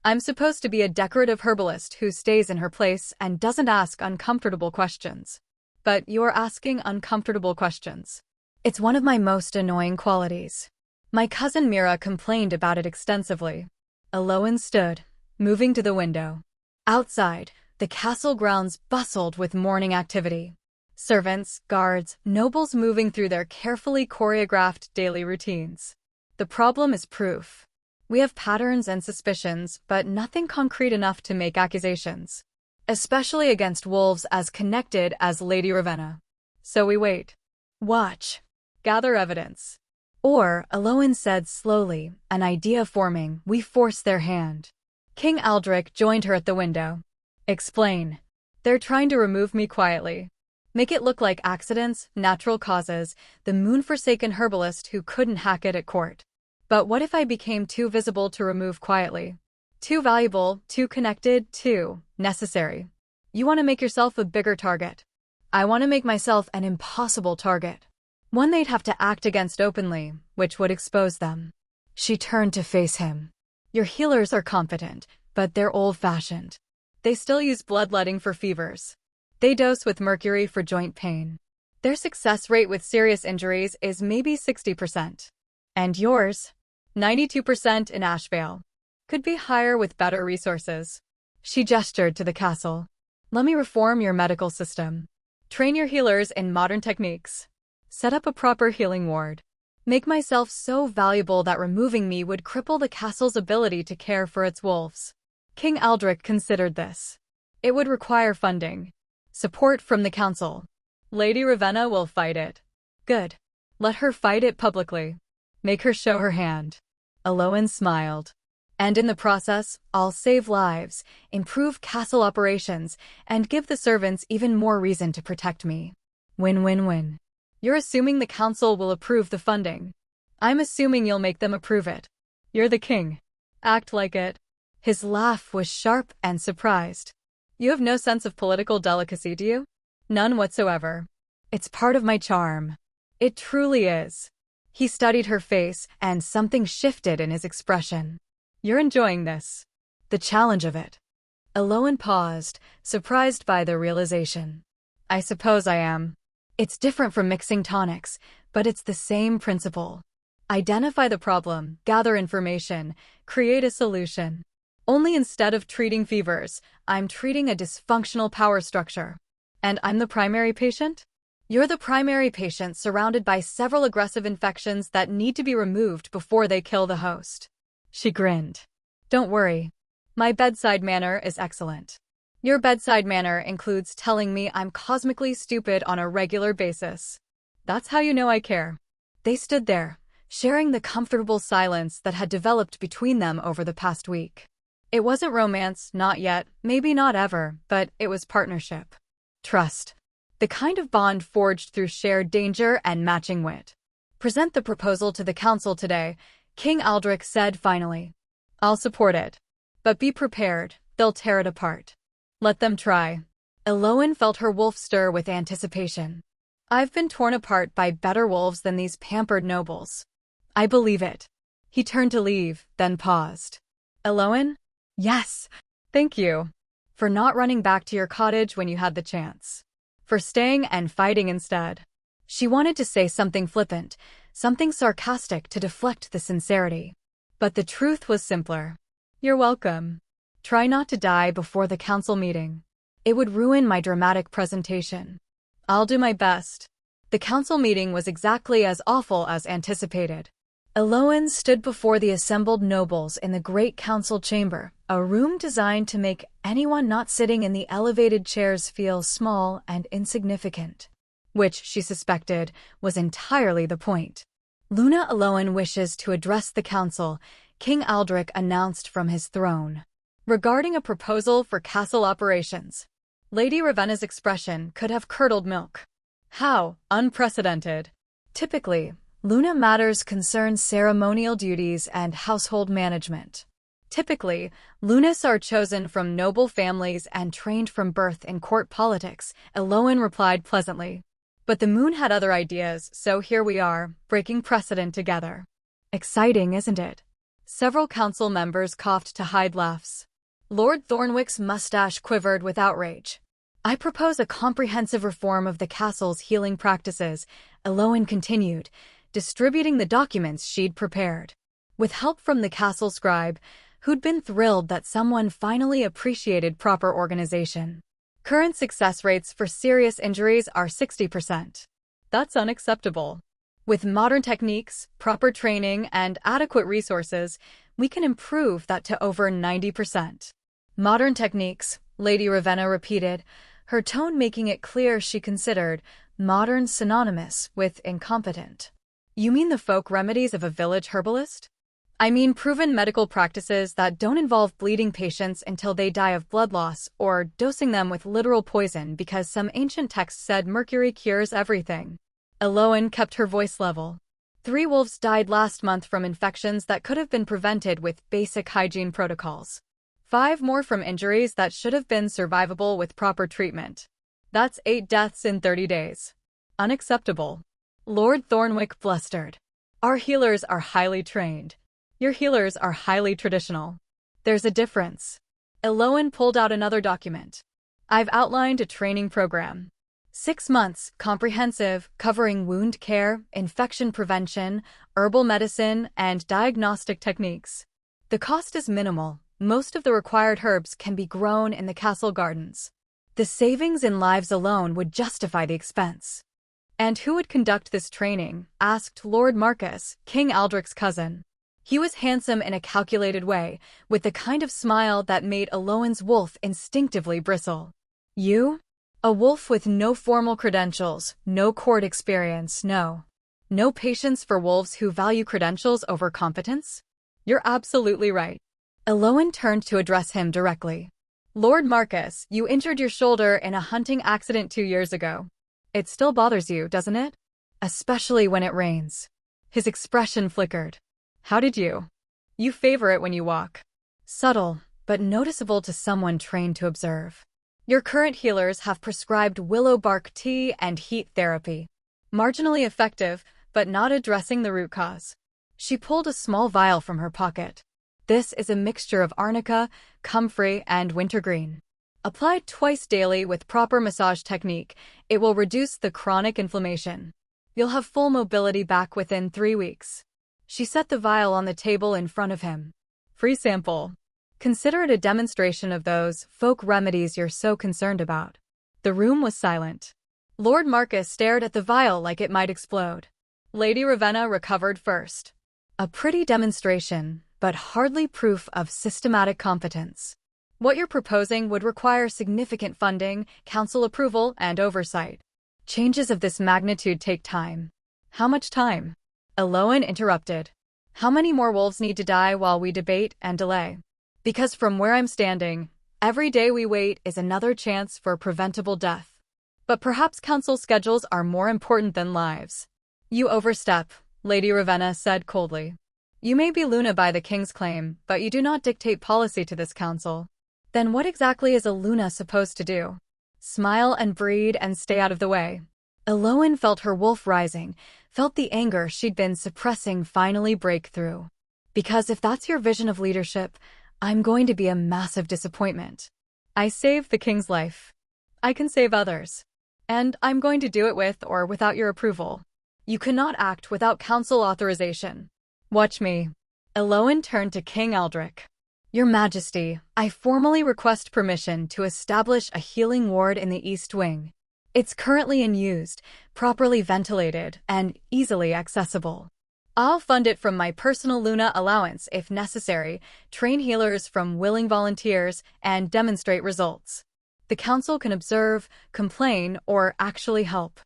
I'm supposed to be a decorative herbalist who stays in her place and doesn't ask uncomfortable questions. But you're asking uncomfortable questions. It's one of my most annoying qualities. My cousin Mira complained about it extensively. Eloan stood, moving to the window. Outside, the castle grounds bustled with morning activity. Servants, guards, nobles moving through their carefully choreographed daily routines. The problem is proof. We have patterns and suspicions, but nothing concrete enough to make accusations. Especially against wolves as connected as Lady Ravenna. So we wait. Watch. Gather evidence. Or, Eloan said slowly, an idea forming, we force their hand. King Aldrich joined her at the window. Explain. They're trying to remove me quietly. Make it look like accidents, natural causes, the moon-forsaken herbalist who couldn't hack it at court. But what if I became too visible to remove quietly? Too valuable, too connected, too necessary. You want to make yourself a bigger target. I want to make myself an impossible target. One they'd have to act against openly, which would expose them. She turned to face him. Your healers are competent, but they're old-fashioned. They still use bloodletting for fevers. They dose with mercury for joint pain. Their success rate with serious injuries is maybe 60%. And yours? 92% in Ashvale. Could be higher with better resources. She gestured to the castle. Let me reform your medical system. Train your healers in modern techniques. Set up a proper healing ward. Make myself so valuable that removing me would cripple the castle's ability to care for its wolves. King Aldrich considered this. It would require funding. Support from the council. Lady Ravenna will fight it. Good. Let her fight it publicly. Make her show her hand. Eloan smiled. And in the process, I'll save lives, improve castle operations, and give the servants even more reason to protect me. Win-win-win. You're assuming the council will approve the funding. I'm assuming you'll make them approve it. You're the king. Act like it. His laugh was sharp and surprised. You have no sense of political delicacy, do you? None whatsoever. It's part of my charm. It truly is. He studied her face, and something shifted in his expression. You're enjoying this. The challenge of it. Eloan paused, surprised by the realization. I suppose I am. It's different from mixing tonics, but it's the same principle. Identify the problem, gather information, create a solution. Only instead of treating fevers, I'm treating a dysfunctional power structure. And I'm the primary patient? You're the primary patient surrounded by several aggressive infections that need to be removed before they kill the host. She grinned. Don't worry. My bedside manner is excellent. Your bedside manner includes telling me I'm cosmically stupid on a regular basis. That's how you know I care. They stood there, sharing the comfortable silence that had developed between them over the past week. It wasn't romance, not yet, maybe not ever, but it was partnership. Trust. The kind of bond forged through shared danger and matching wit. Present the proposal to the council today, King Aldrich said finally. I'll support it. But be prepared, they'll tear it apart. Let them try. Elowen felt her wolf stir with anticipation. I've been torn apart by better wolves than these pampered nobles. I believe it. He turned to leave, then paused. Elowen? Yes. Thank you. For not running back to your cottage when you had the chance. For staying and fighting instead. She wanted to say something flippant, something sarcastic to deflect the sincerity. But the truth was simpler. You're welcome. Try not to die before the council meeting. It would ruin my dramatic presentation. I'll do my best. The council meeting was exactly as awful as anticipated. Elowen stood before the assembled nobles in the great council chamber, a room designed to make anyone not sitting in the elevated chairs feel small and insignificant. Which, she suspected, was entirely the point. Luna Elowen wishes to address the council, King Aldrich announced from his throne. Regarding a proposal for castle operations. Lady Ravenna's expression could have curdled milk. How unprecedented. Typically, Luna matters concern ceremonial duties and household management. Typically, Lunas are chosen from noble families and trained from birth in court politics, Elowen replied pleasantly. But the moon had other ideas, so here we are, breaking precedent together. Exciting, isn't it? Several council members coughed to hide laughs. Lord Thornwick's mustache quivered with outrage. I propose a comprehensive reform of the castle's healing practices, Elowen continued, distributing the documents she'd prepared. With help from the castle scribe, who'd been thrilled that someone finally appreciated proper organization. Current success rates for serious injuries are 60%. That's unacceptable. With modern techniques, proper training, and adequate resources, we can improve that to over 90%. Modern techniques, Lady Ravenna repeated, her tone making it clear she considered modern synonymous with incompetent. You mean the folk remedies of a village herbalist? I mean proven medical practices that don't involve bleeding patients until they die of blood loss or dosing them with literal poison because some ancient text said mercury cures everything. Elowen kept her voice level. 3 wolves died last month from infections that could have been prevented with basic hygiene protocols. 5 more from injuries that should have been survivable with proper treatment. That's 8 deaths in 30 days. Unacceptable. Lord Thornwick blustered. Our healers are highly trained. Your healers are highly traditional. There's a difference. Elowen pulled out another document. I've outlined a training program. 6 months, comprehensive, covering wound care, infection prevention, herbal medicine, and diagnostic techniques. The cost is minimal. Most of the required herbs can be grown in the castle gardens. The savings in lives alone would justify the expense. And who would conduct this training? Asked Lord Marcus, King Aldrich's cousin. He was handsome in a calculated way, with the kind of smile that made Elowen's wolf instinctively bristle. You? A wolf with no formal credentials, no court experience, no patience for wolves who value credentials over competence? You're absolutely right. Elowen turned to address him directly. Lord Marcus, you injured your shoulder in a hunting accident 2 years ago. It still bothers you, doesn't it? Especially when it rains. His expression flickered. How did you? You favor it when you walk. Subtle, but noticeable to someone trained to observe. Your current healers have prescribed willow bark tea and heat therapy. Marginally effective, but not addressing the root cause. She pulled a small vial from her pocket. This is a mixture of arnica, comfrey, and wintergreen. Applied twice daily with proper massage technique, it will reduce the chronic inflammation. You'll have full mobility back within 3 weeks. She set the vial on the table in front of him. Free sample. Consider it a demonstration of those folk remedies you're so concerned about. The room was silent. Lord Marcus stared at the vial like it might explode. Lady Ravenna recovered first. A pretty demonstration, but hardly proof of systematic competence. What you're proposing would require significant funding, council approval, and oversight. Changes of this magnitude take time. How much time? Eloan interrupted. How many more wolves need to die while we debate and delay? Because from where I'm standing, every day we wait is another chance for preventable death. But perhaps council schedules are more important than lives. You overstep, Lady Ravenna said coldly. You may be Luna by the king's claim, but you do not dictate policy to this council. Then what exactly is a Luna supposed to do? Smile and breed and stay out of the way. Eloan felt her wolf rising, felt the anger she'd been suppressing finally break through. Because if that's your vision of leadership, I'm going to be a massive disappointment. I saved the king's life. I can save others. And I'm going to do it with or without your approval. You cannot act without council authorization. Watch me. Eloan turned to King Aldrich. Your Majesty, I formally request permission to establish a healing ward in the East Wing. It's currently unused, properly ventilated, and easily accessible. I'll fund it from my personal Luna allowance if necessary, train healers from willing volunteers, and demonstrate results. The council can observe, complain, or actually help.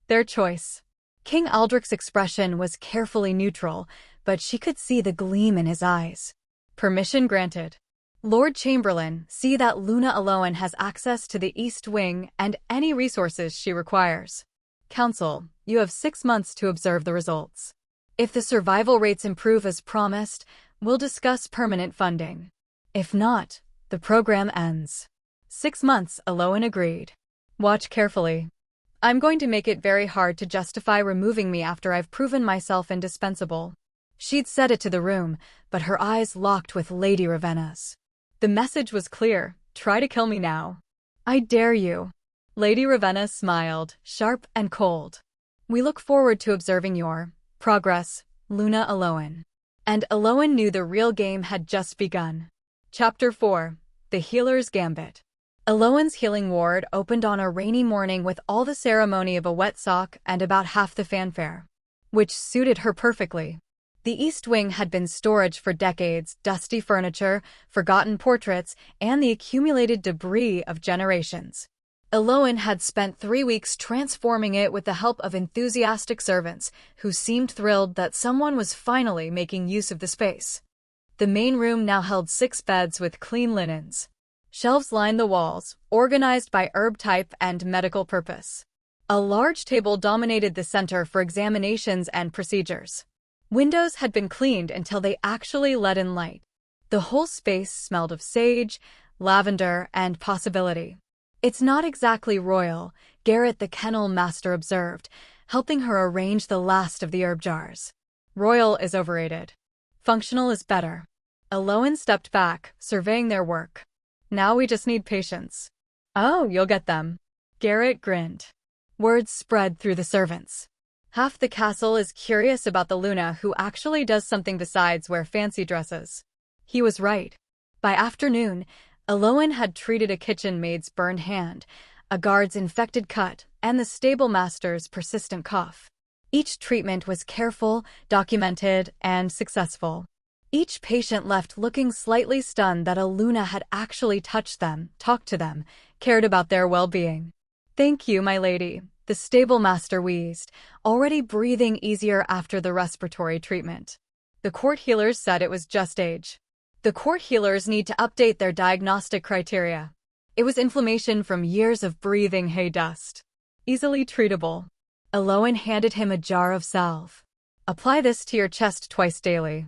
Their choice. King Aldrich's expression was carefully neutral, but she could see the gleam in his eyes. Permission granted. Lord Chamberlain, see that Luna Eloan has access to the East Wing and any resources she requires. Council, you have 6 months to observe the results. If the survival rates improve as promised, we'll discuss permanent funding. If not, the program ends. 6 months, Eloan agreed. Watch carefully. I'm going to make it very hard to justify removing me after I've proven myself indispensable. She'd said it to the room, but her eyes locked with Lady Ravenna's. The message was clear. Try to kill me now. I dare you. Lady Ravenna smiled, sharp and cold. We look forward to observing your progress, Luna Eloan. And Eloan knew the real game had just begun. Chapter 4. The Healer's Gambit. Eloan's healing ward opened on a rainy morning with all the ceremony of a wet sock and about half the fanfare, which suited her perfectly. The East Wing had been storage for decades, dusty furniture, forgotten portraits, and the accumulated debris of generations. Eloan had spent 3 weeks transforming it with the help of enthusiastic servants who seemed thrilled that someone was finally making use of the space. The main room now held 6 beds with clean linens. Shelves lined the walls, organized by herb type and medical purpose. A large table dominated the center for examinations and procedures. Windows had been cleaned until they actually let in light. The whole space smelled of sage, lavender, and possibility. It's not exactly royal, Garrett the kennel master observed, helping her arrange the last of the herb jars. Royal is overrated. Functional is better. Eloan stepped back, surveying their work. Now we just need patience. Oh, you'll get them. Garrett grinned. Words spread through the servants. Half the castle is curious about the Luna who actually does something besides wear fancy dresses. He was right. By afternoon, Eloan had treated a kitchen maid's burned hand, a guard's infected cut, and the stable master's persistent cough. Each treatment was careful, documented, and successful. Each patient left looking slightly stunned that a Luna had actually touched them, talked to them, cared about their well-being. Thank you, my lady, the stable master wheezed, already breathing easier after the respiratory treatment. The court healers said it was just age. The court healers need to update their diagnostic criteria. It was inflammation from years of breathing hay dust. Easily treatable. Eloan handed him a jar of salve. Apply this to your chest twice daily.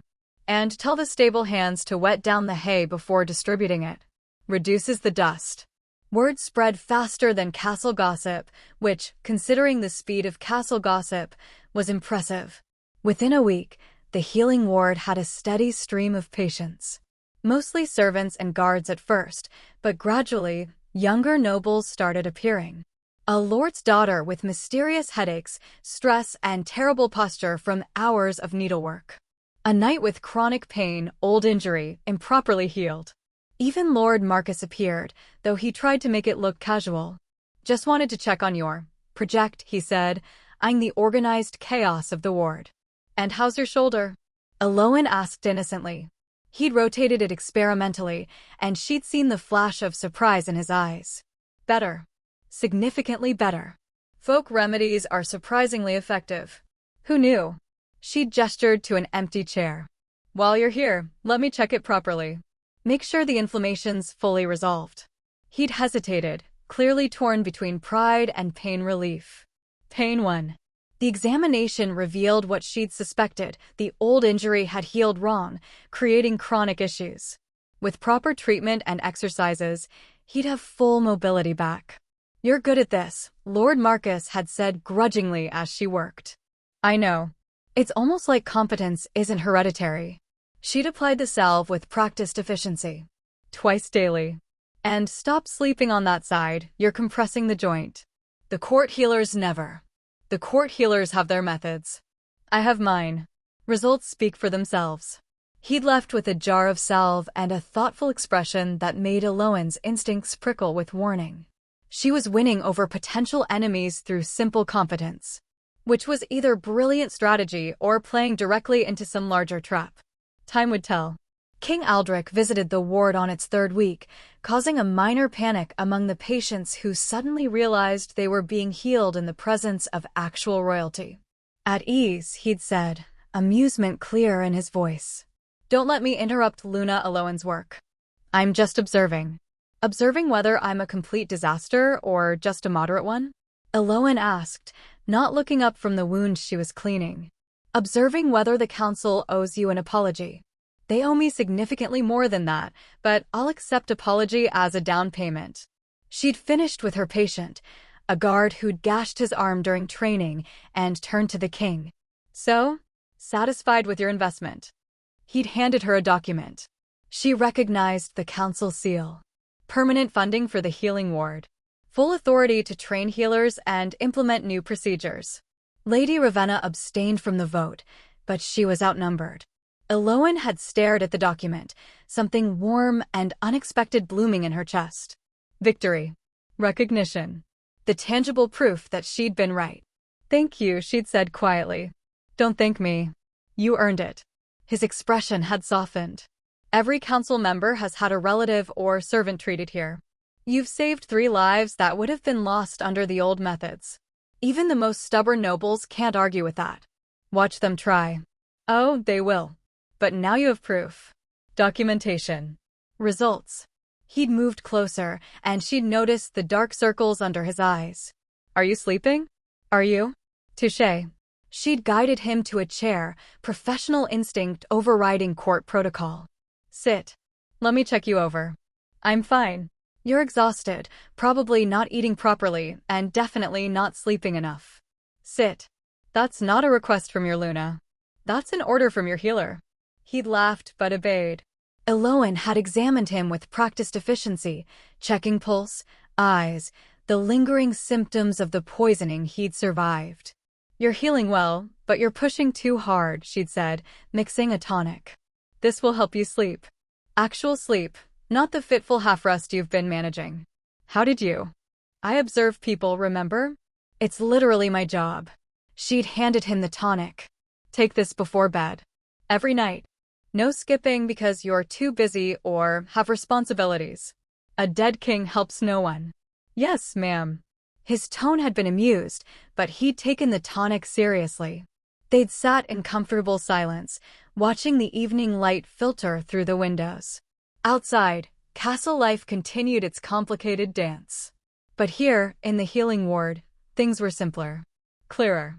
And tell the stable hands to wet down the hay before distributing it. Reduces the dust. Word spread faster than castle gossip, which, considering the speed of castle gossip, was impressive. Within a week, the healing ward had a steady stream of patients. Mostly servants and guards at first, but gradually, younger nobles started appearing. A lord's daughter with mysterious headaches, stress, and terrible posture from hours of needlework. A night with chronic pain, old injury, improperly healed. Even Lord Marcus appeared, though he tried to make it look casual. Just wanted to check on your project, he said, eyeing the organized chaos of the ward. And how's your shoulder? Aloan asked innocently. He'd rotated it experimentally, and she'd seen the flash of surprise in his eyes. Better. Significantly better. Folk remedies are surprisingly effective. Who knew? She gestured to an empty chair. While you're here, let me check it properly. Make sure the inflammation's fully resolved. He'd hesitated, clearly torn between pride and pain relief. Pain 1. The examination revealed what she'd suspected: the old injury had healed wrong, creating chronic issues. With proper treatment and exercises, he'd have full mobility back. You're good at this, Lord Marcus had said grudgingly as she worked. I know. It's almost like competence isn't hereditary. She'd applied the salve with practiced efficiency. Twice daily. And stop sleeping on that side, you're compressing the joint. The court healers never. The court healers have their methods. I have mine. Results speak for themselves. He'd left with a jar of salve and a thoughtful expression that made Aloan's instincts prickle with warning. She was winning over potential enemies through simple competence, which was either brilliant strategy or playing directly into some larger trap. Time would tell. King Aldrich visited the ward on its 3rd week, causing a minor panic among the patients who suddenly realized they were being healed in the presence of actual royalty. At ease, he'd said, amusement clear in his voice. Don't let me interrupt Luna Aloan's work. I'm just observing. Observing whether I'm a complete disaster or just a moderate one? Aloan asked, not looking up from the wound she was cleaning. Observing whether the council owes you an apology. They owe me significantly more than that, but I'll accept apology as a down payment. She'd finished with her patient, a guard who'd gashed his arm during training, and turned to the king. So, satisfied with your investment? He'd handed her a document. She recognized the council seal. Permanent funding for the healing ward. Full authority to train healers and implement new procedures. Lady Ravenna abstained from the vote, but she was outnumbered. Aloan had stared at the document, something warm and unexpected blooming in her chest. Victory. Recognition. The tangible proof that she'd been right. Thank you, she'd said quietly. Don't thank me. You earned it. His expression had softened. Every council member has had a relative or servant treated here. You've saved 3 lives that would have been lost under the old methods. Even the most stubborn nobles can't argue with that. Watch them try. Oh, they will. But now you have proof. Documentation. Results. He'd moved closer, and she'd noticed the dark circles under his eyes. Are you sleeping? Are you? Touché. She'd guided him to a chair, professional instinct overriding court protocol. Sit. Let me check you over. I'm fine. You're exhausted, probably not eating properly, and definitely not sleeping enough. Sit. That's not a request from your Luna. That's an order from your healer. He'd laughed but obeyed. Aloan had examined him with practiced efficiency, checking pulse, eyes, the lingering symptoms of the poisoning he'd survived. You're healing well, but you're pushing too hard, she'd said, mixing a tonic. This will help you sleep. Actual sleep, not the fitful half-rest you've been managing. How did you? I observe people, remember? It's literally my job. She'd handed him the tonic. Take this before bed. Every night. No skipping because you're too busy or have responsibilities. A dead king helps no one. Yes, ma'am. His tone had been amused, but he'd taken the tonic seriously. They'd sat in comfortable silence, watching the evening light filter through the windows. Outside, castle life continued its complicated dance. But here, in the healing ward, things were simpler. Clearer.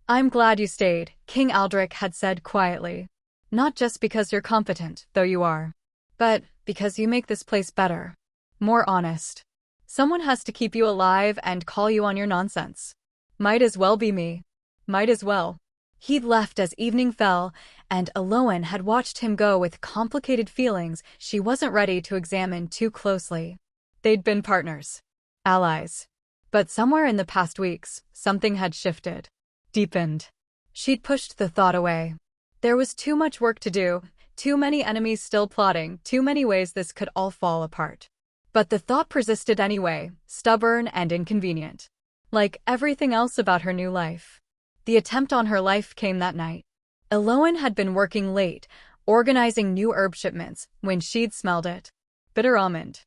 I'm glad you stayed, King Aldrich had said quietly. Not just because you're competent, though you are, but because you make this place better. More honest. Someone has to keep you alive and call you on your nonsense. Might as well be me. Might as well. He'd left as evening fell, and Aloan had watched him go with complicated feelings she wasn't ready to examine too closely. They'd been partners. Allies. But somewhere in the past weeks, something had shifted. Deepened. She'd pushed the thought away. There was too much work to do, too many enemies still plotting, too many ways this could all fall apart. But the thought persisted anyway, stubborn and inconvenient. Like everything else about her new life. The attempt on her life came that night. Eloan had been working late, organizing new herb shipments, when she'd smelled it. Bitter almond.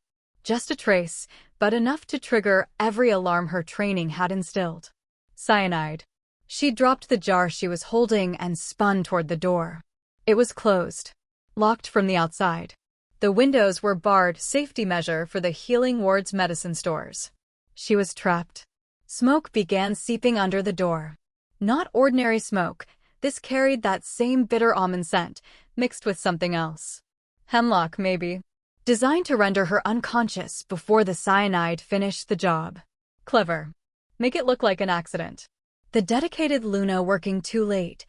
Just a trace, but enough to trigger every alarm her training had instilled. Cyanide. She dropped the jar she was holding and spun toward the door. It was closed. Locked from the outside. The windows were barred, safety measure for the Healing Ward's medicine stores. She was trapped. Smoke began seeping under the door. Not ordinary smoke, this carried that same bitter almond scent, mixed with something else. Hemlock, maybe. Designed to render her unconscious before the cyanide finished the job. Clever. Make it look like an accident. The dedicated Luna working too late.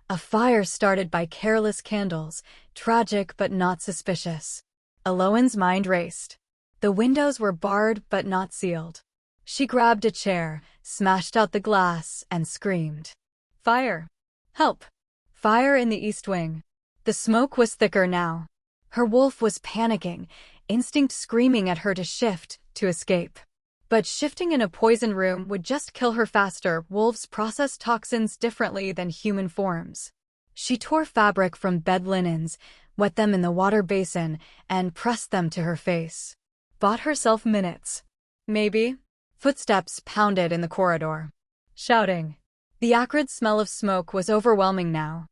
A fire started by careless candles, tragic but not suspicious. Eloan's mind raced. The windows were barred but not sealed. She grabbed a chair, smashed out the glass, and screamed. Fire! Help! Fire in the east wing. The smoke was thicker now. Her wolf was panicking, instinct screaming at her to shift, to escape. But shifting in a poison room would just kill her faster. Wolves process toxins differently than human forms. She tore fabric from bed linens, wet them in the water basin, and pressed them to her face. Bought herself minutes. Maybe. Footsteps pounded in the corridor. Shouting. The acrid smell of smoke was overwhelming now.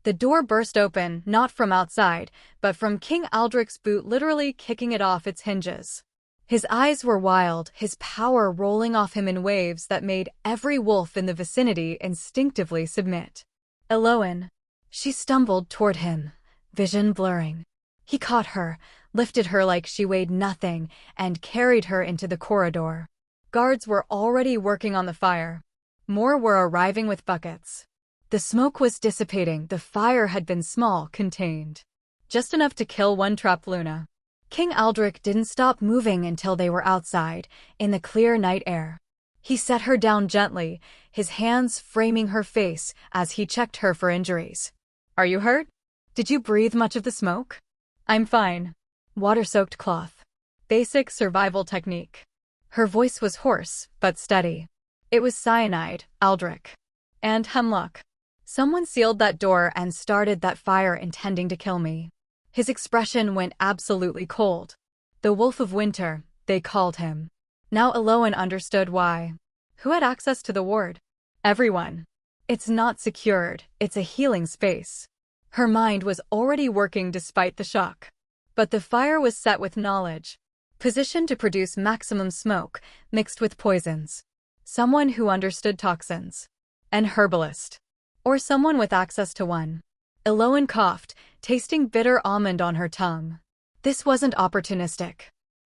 The door burst open, not from outside, but from King Aldrich's boot literally kicking it off its hinges. His eyes were wild, his power rolling off him in waves that made every wolf in the vicinity instinctively submit. Eloan. She stumbled toward him, vision blurring. He caught her, lifted her like she weighed nothing, and carried her into the corridor. Guards were already working on the fire. More were arriving with buckets. The smoke was dissipating, the fire had been small, contained. Just enough to kill one trapped Luna. King Aldrich didn't stop moving until they were outside, in the clear night air. He set her down gently, his hands framing her face as he checked her for injuries. Are you hurt? Did you breathe much of the smoke? I'm fine. Water-soaked cloth. Basic survival technique. Her voice was hoarse, but steady. It was cyanide, Aldrich. And hemlock. Someone sealed that door and started that fire intending to kill me. His expression went absolutely cold. The Wolf of Winter, they called him. Now Eloan understood why. Who had access to the ward? Everyone. It's not secured, it's a healing space. Her mind was already working despite the shock. But the fire was set with knowledge. Positioned to produce maximum smoke, mixed with poisons. Someone who understood toxins. An herbalist. Or someone with access to one. Eloan coughed, tasting bitter almond on her tongue. This wasn't opportunistic.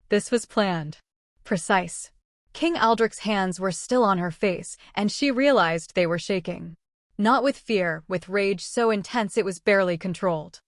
This was planned. Precise. King Aldrich's hands were still on her face, and she realized they were shaking. Not with fear, with rage so intense it was barely controlled.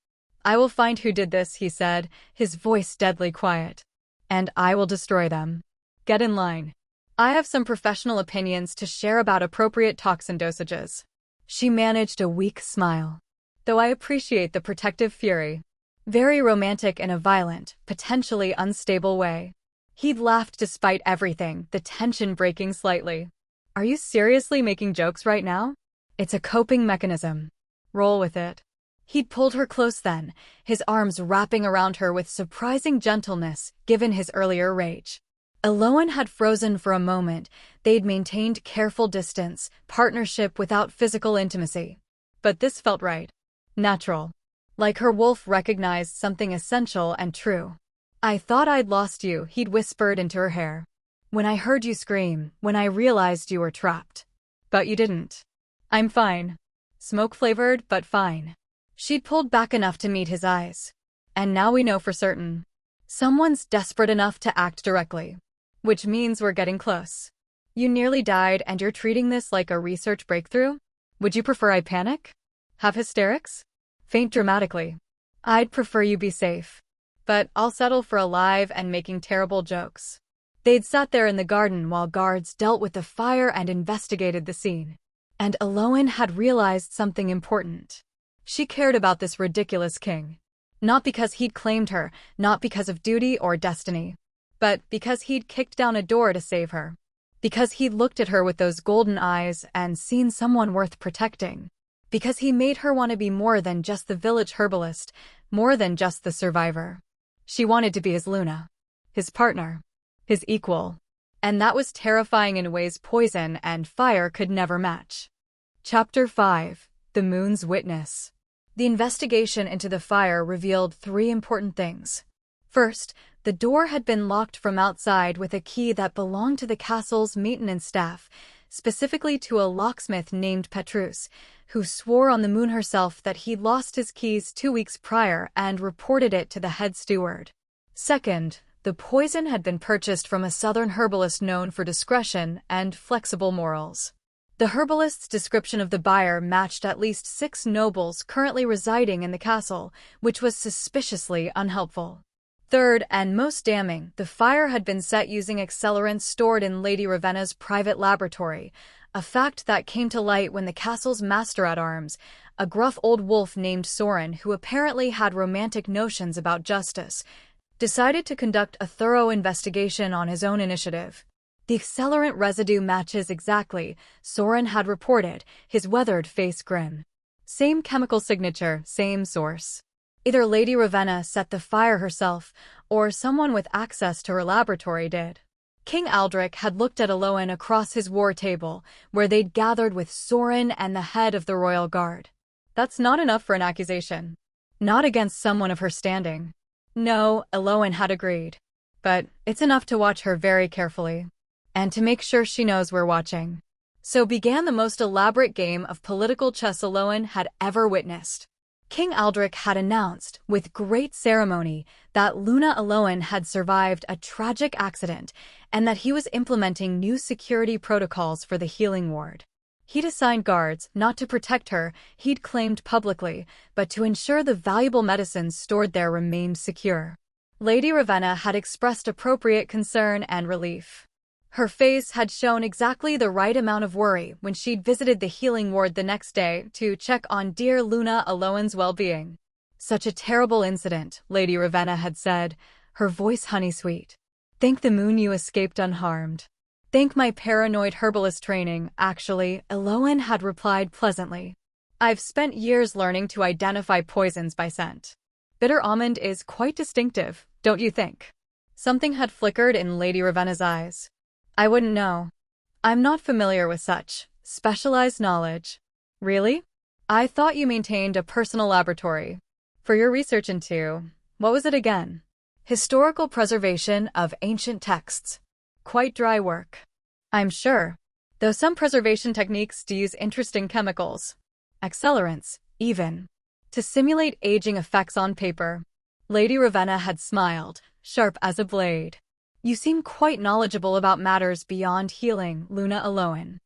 I will find who did this, he said, his voice deadly quiet. And I will destroy them. Get in line. I have some professional opinions to share about appropriate toxin dosages. She managed a weak smile. Though I appreciate the protective fury. Very romantic in a violent, potentially unstable way. He'd laughed despite everything, the tension breaking slightly. Are you seriously making jokes right now? It's a coping mechanism. Roll with it. He'd pulled her close then, his arms wrapping around her with surprising gentleness, given his earlier rage. Eloan had frozen for a moment. They'd maintained careful distance, partnership without physical intimacy. But this felt right. Natural. Like her wolf recognized something essential and true. I thought I'd lost you, he'd whispered into her hair. When I heard you scream, when I realized you were trapped. But you didn't. I'm fine. Smoke-flavored, but fine. She'd pulled back enough to meet his eyes. And now we know for certain. Someone's desperate enough to act directly. Which means we're getting close. You nearly died and you're treating this like a research breakthrough? Would you prefer I panic? Have hysterics? Faint dramatically? I'd prefer you be safe. But I'll settle for alive and making terrible jokes. They'd sat there in the garden while guards dealt with the fire and investigated the scene. And Eloan had realized something important. She cared about this ridiculous king. Not because he'd claimed her, not because of duty or destiny, but because he'd kicked down a door to save her. Because he'd looked at her with those golden eyes and seen someone worth protecting. Because he made her want to be more than just the village herbalist, more than just the survivor. She wanted to be his Luna, his partner, his equal. And that was terrifying in ways poison and fire could never match. Chapter 5: The Moon's Witness. The investigation into the fire revealed 3 important things. First, the door had been locked from outside with a key that belonged to the castle's maintenance staff, specifically to a locksmith named Petrus, who swore on the moon herself that he'd lost his keys 2 weeks prior and reported it to the head steward. Second, the poison had been purchased from a southern herbalist known for discretion and flexible morals. The herbalist's description of the buyer matched at least 6 nobles currently residing in the castle, which was suspiciously unhelpful. Third, and most damning, the fire had been set using accelerants stored in Lady Ravenna's private laboratory, a fact that came to light when the castle's master-at-arms, a gruff old wolf named Soren who apparently had romantic notions about justice, decided to conduct a thorough investigation on his own initiative. The accelerant residue matches exactly, Soren had reported, his weathered face grim. Same chemical signature, same source. Either Lady Ravenna set the fire herself, or someone with access to her laboratory did. King Aldrich had looked at Aloin across his war table, where they'd gathered with Soren and the head of the royal guard. That's not enough for an accusation. Not against someone of her standing. No, Aloin had agreed. But it's enough to watch her very carefully. And to make sure she knows we're watching. So began the most elaborate game of political chess Aloin had ever witnessed. King Aldrich had announced, with great ceremony, that Luna Aloin had survived a tragic accident and that he was implementing new security protocols for the healing ward. He'd assigned guards, not to protect her, he'd claimed publicly, but to ensure the valuable medicines stored there remained secure. Lady Ravenna had expressed appropriate concern and relief. Her face had shown exactly the right amount of worry when she'd visited the healing ward the next day to check on dear Luna Aloin's well-being. Such a terrible incident, Lady Ravenna had said, her voice honey-sweet. Thank the moon you escaped unharmed. Thank my paranoid herbalist training, actually, Aloin had replied pleasantly. I've spent years learning to identify poisons by scent. Bitter almond is quite distinctive, don't you think? Something had flickered in Lady Ravenna's eyes. I wouldn't know. I'm not familiar with such specialized knowledge. Really? I thought you maintained a personal laboratory. For your research into, what was it again? Historical preservation of ancient texts. Quite dry work. I'm sure. Though some preservation techniques do use interesting chemicals. Accelerants, even. To simulate aging effects on paper. Lady Ravenna had smiled, sharp as a blade. You seem quite knowledgeable about matters beyond healing, Luna Aloin.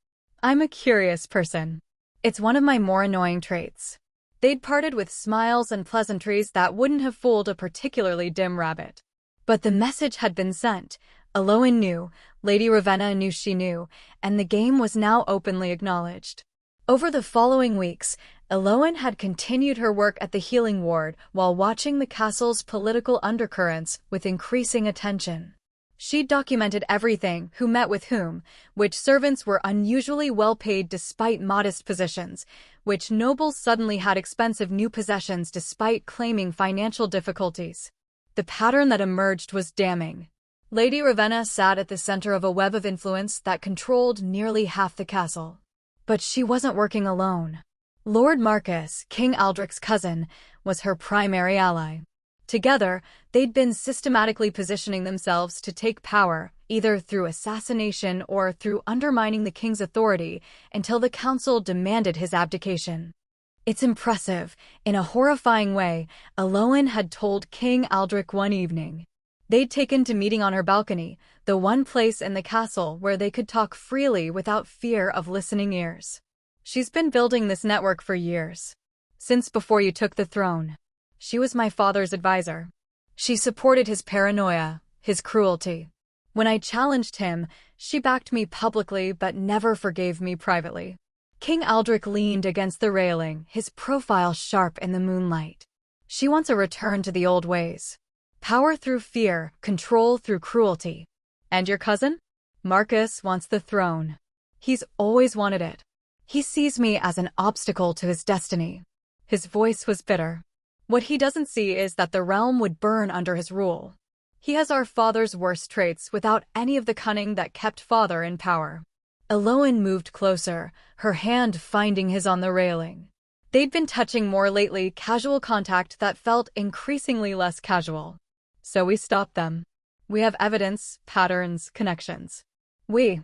I'm a curious person. It's one of my more annoying traits. They'd parted with smiles and pleasantries that wouldn't have fooled a particularly dim rabbit. But the message had been sent. Aloin knew, Lady Ravenna knew she knew, and the game was now openly acknowledged. Over the following weeks, Aloin had continued her work at the healing ward while watching the castle's political undercurrents with increasing attention. She'd documented everything, who met with whom, which servants were unusually well paid despite modest positions, which nobles suddenly had expensive new possessions despite claiming financial difficulties. The pattern that emerged was damning. Lady Ravenna sat at the center of a web of influence that controlled nearly half the castle. But she wasn't working alone. Lord Marcus, King Aldrich's cousin, was her primary ally. Together, they'd been systematically positioning themselves to take power, either through assassination or through undermining the king's authority, until the council demanded his abdication. It's impressive. In a horrifying way, Aloin had told King Aldrich one evening. They'd taken to meeting on her balcony, the one place in the castle where they could talk freely without fear of listening ears. She's been building this network for years. Since before you took the throne. She was my father's advisor. She supported his paranoia, his cruelty. When I challenged him, she backed me publicly but never forgave me privately. King Aldrich leaned against the railing, his profile sharp in the moonlight. She wants a return to the old ways. Power through fear, control through cruelty. And your cousin? Marcus wants the throne. He's always wanted it. He sees me as an obstacle to his destiny. His voice was bitter. What he doesn't see is that the realm would burn under his rule. He has our father's worst traits without any of the cunning that kept father in power. Eloan moved closer, her hand finding his on the railing. They'd been touching more lately, casual contact that felt increasingly less casual. So we stopped them. We have evidence, patterns, connections. We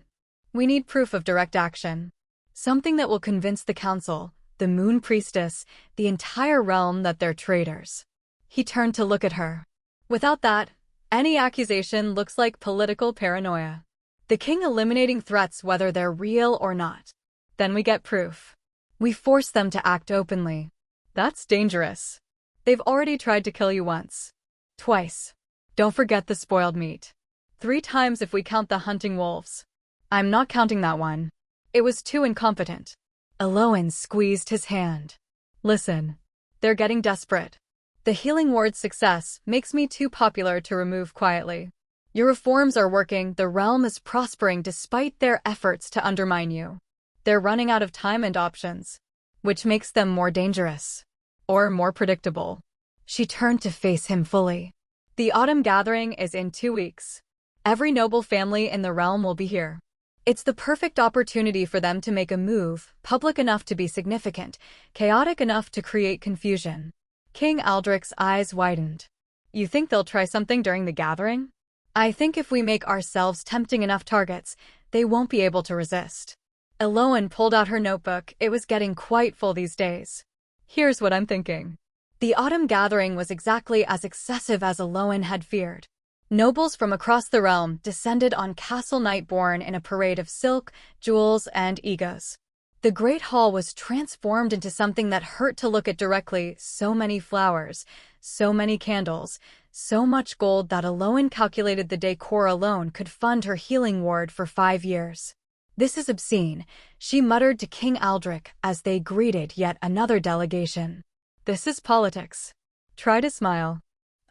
need proof of direct action. Something that will convince the council, the Moon Priestess, the entire realm that they're traitors. He turned to look at her. Without that, any accusation looks like political paranoia. The king eliminating threats whether they're real or not. Then we get proof. We force them to act openly. That's dangerous. They've already tried to kill you once. Twice. Don't forget the spoiled meat. 3 times if we count the hunting wolves. I'm not counting that one. It was too incompetent. Eloan squeezed his hand. Listen. They're getting desperate. The healing ward's success makes me too popular to remove quietly. Your reforms are working, the realm is prospering despite their efforts to undermine you. They're running out of time and options, which makes them more dangerous. Or more predictable. She turned to face him fully. The autumn gathering is in 2 weeks. Every noble family in the realm will be here. It's the perfect opportunity for them to make a move, public enough to be significant, chaotic enough to create confusion. King Aldrich's eyes widened. You think they'll try something during the gathering? I think if we make ourselves tempting enough targets, they won't be able to resist. Eloan pulled out her notebook. It was getting quite full these days. Here's what I'm thinking. The autumn gathering was exactly as excessive as Eloan had feared. Nobles from across the realm descended on Castle Nightborn in a parade of silk, jewels, and egos. The great hall was transformed into something that hurt to look at directly, so many flowers, so many candles, so much gold that Eloan calculated the decor alone could fund her healing ward for 5 years. This is obscene, she muttered to King Aldrich as they greeted yet another delegation. This is politics. Try to smile.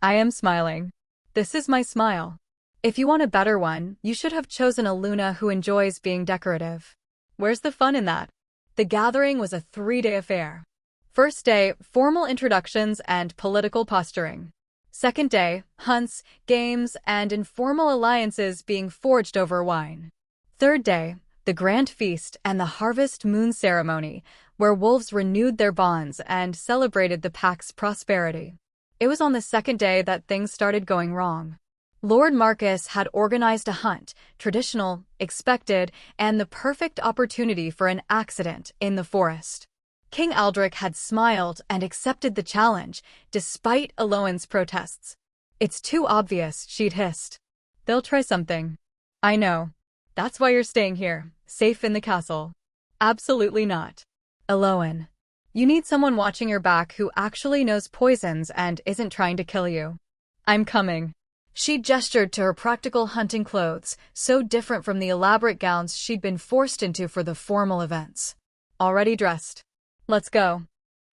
I am smiling. This is my smile. If you want a better one, you should have chosen a Luna who enjoys being decorative. Where's the fun in that? The gathering was a 3-day affair. First day, formal introductions and political posturing. Second day, hunts, games, and informal alliances being forged over wine. Third day, the grand feast and the harvest moon ceremony, where wolves renewed their bonds and celebrated the pack's prosperity. It was on the second day that things started going wrong. Lord Marcus had organized a hunt, traditional, expected, and the perfect opportunity for an accident in the forest. King Aldrich had smiled and accepted the challenge, despite Eloan's protests. It's too obvious, she'd hissed. They'll try something. I know. That's why you're staying here, safe in the castle. Absolutely not. Eloan. You need someone watching your back who actually knows poisons and isn't trying to kill you. I'm coming. She gestured to her practical hunting clothes, so different from the elaborate gowns she'd been forced into for the formal events. Already dressed. Let's go.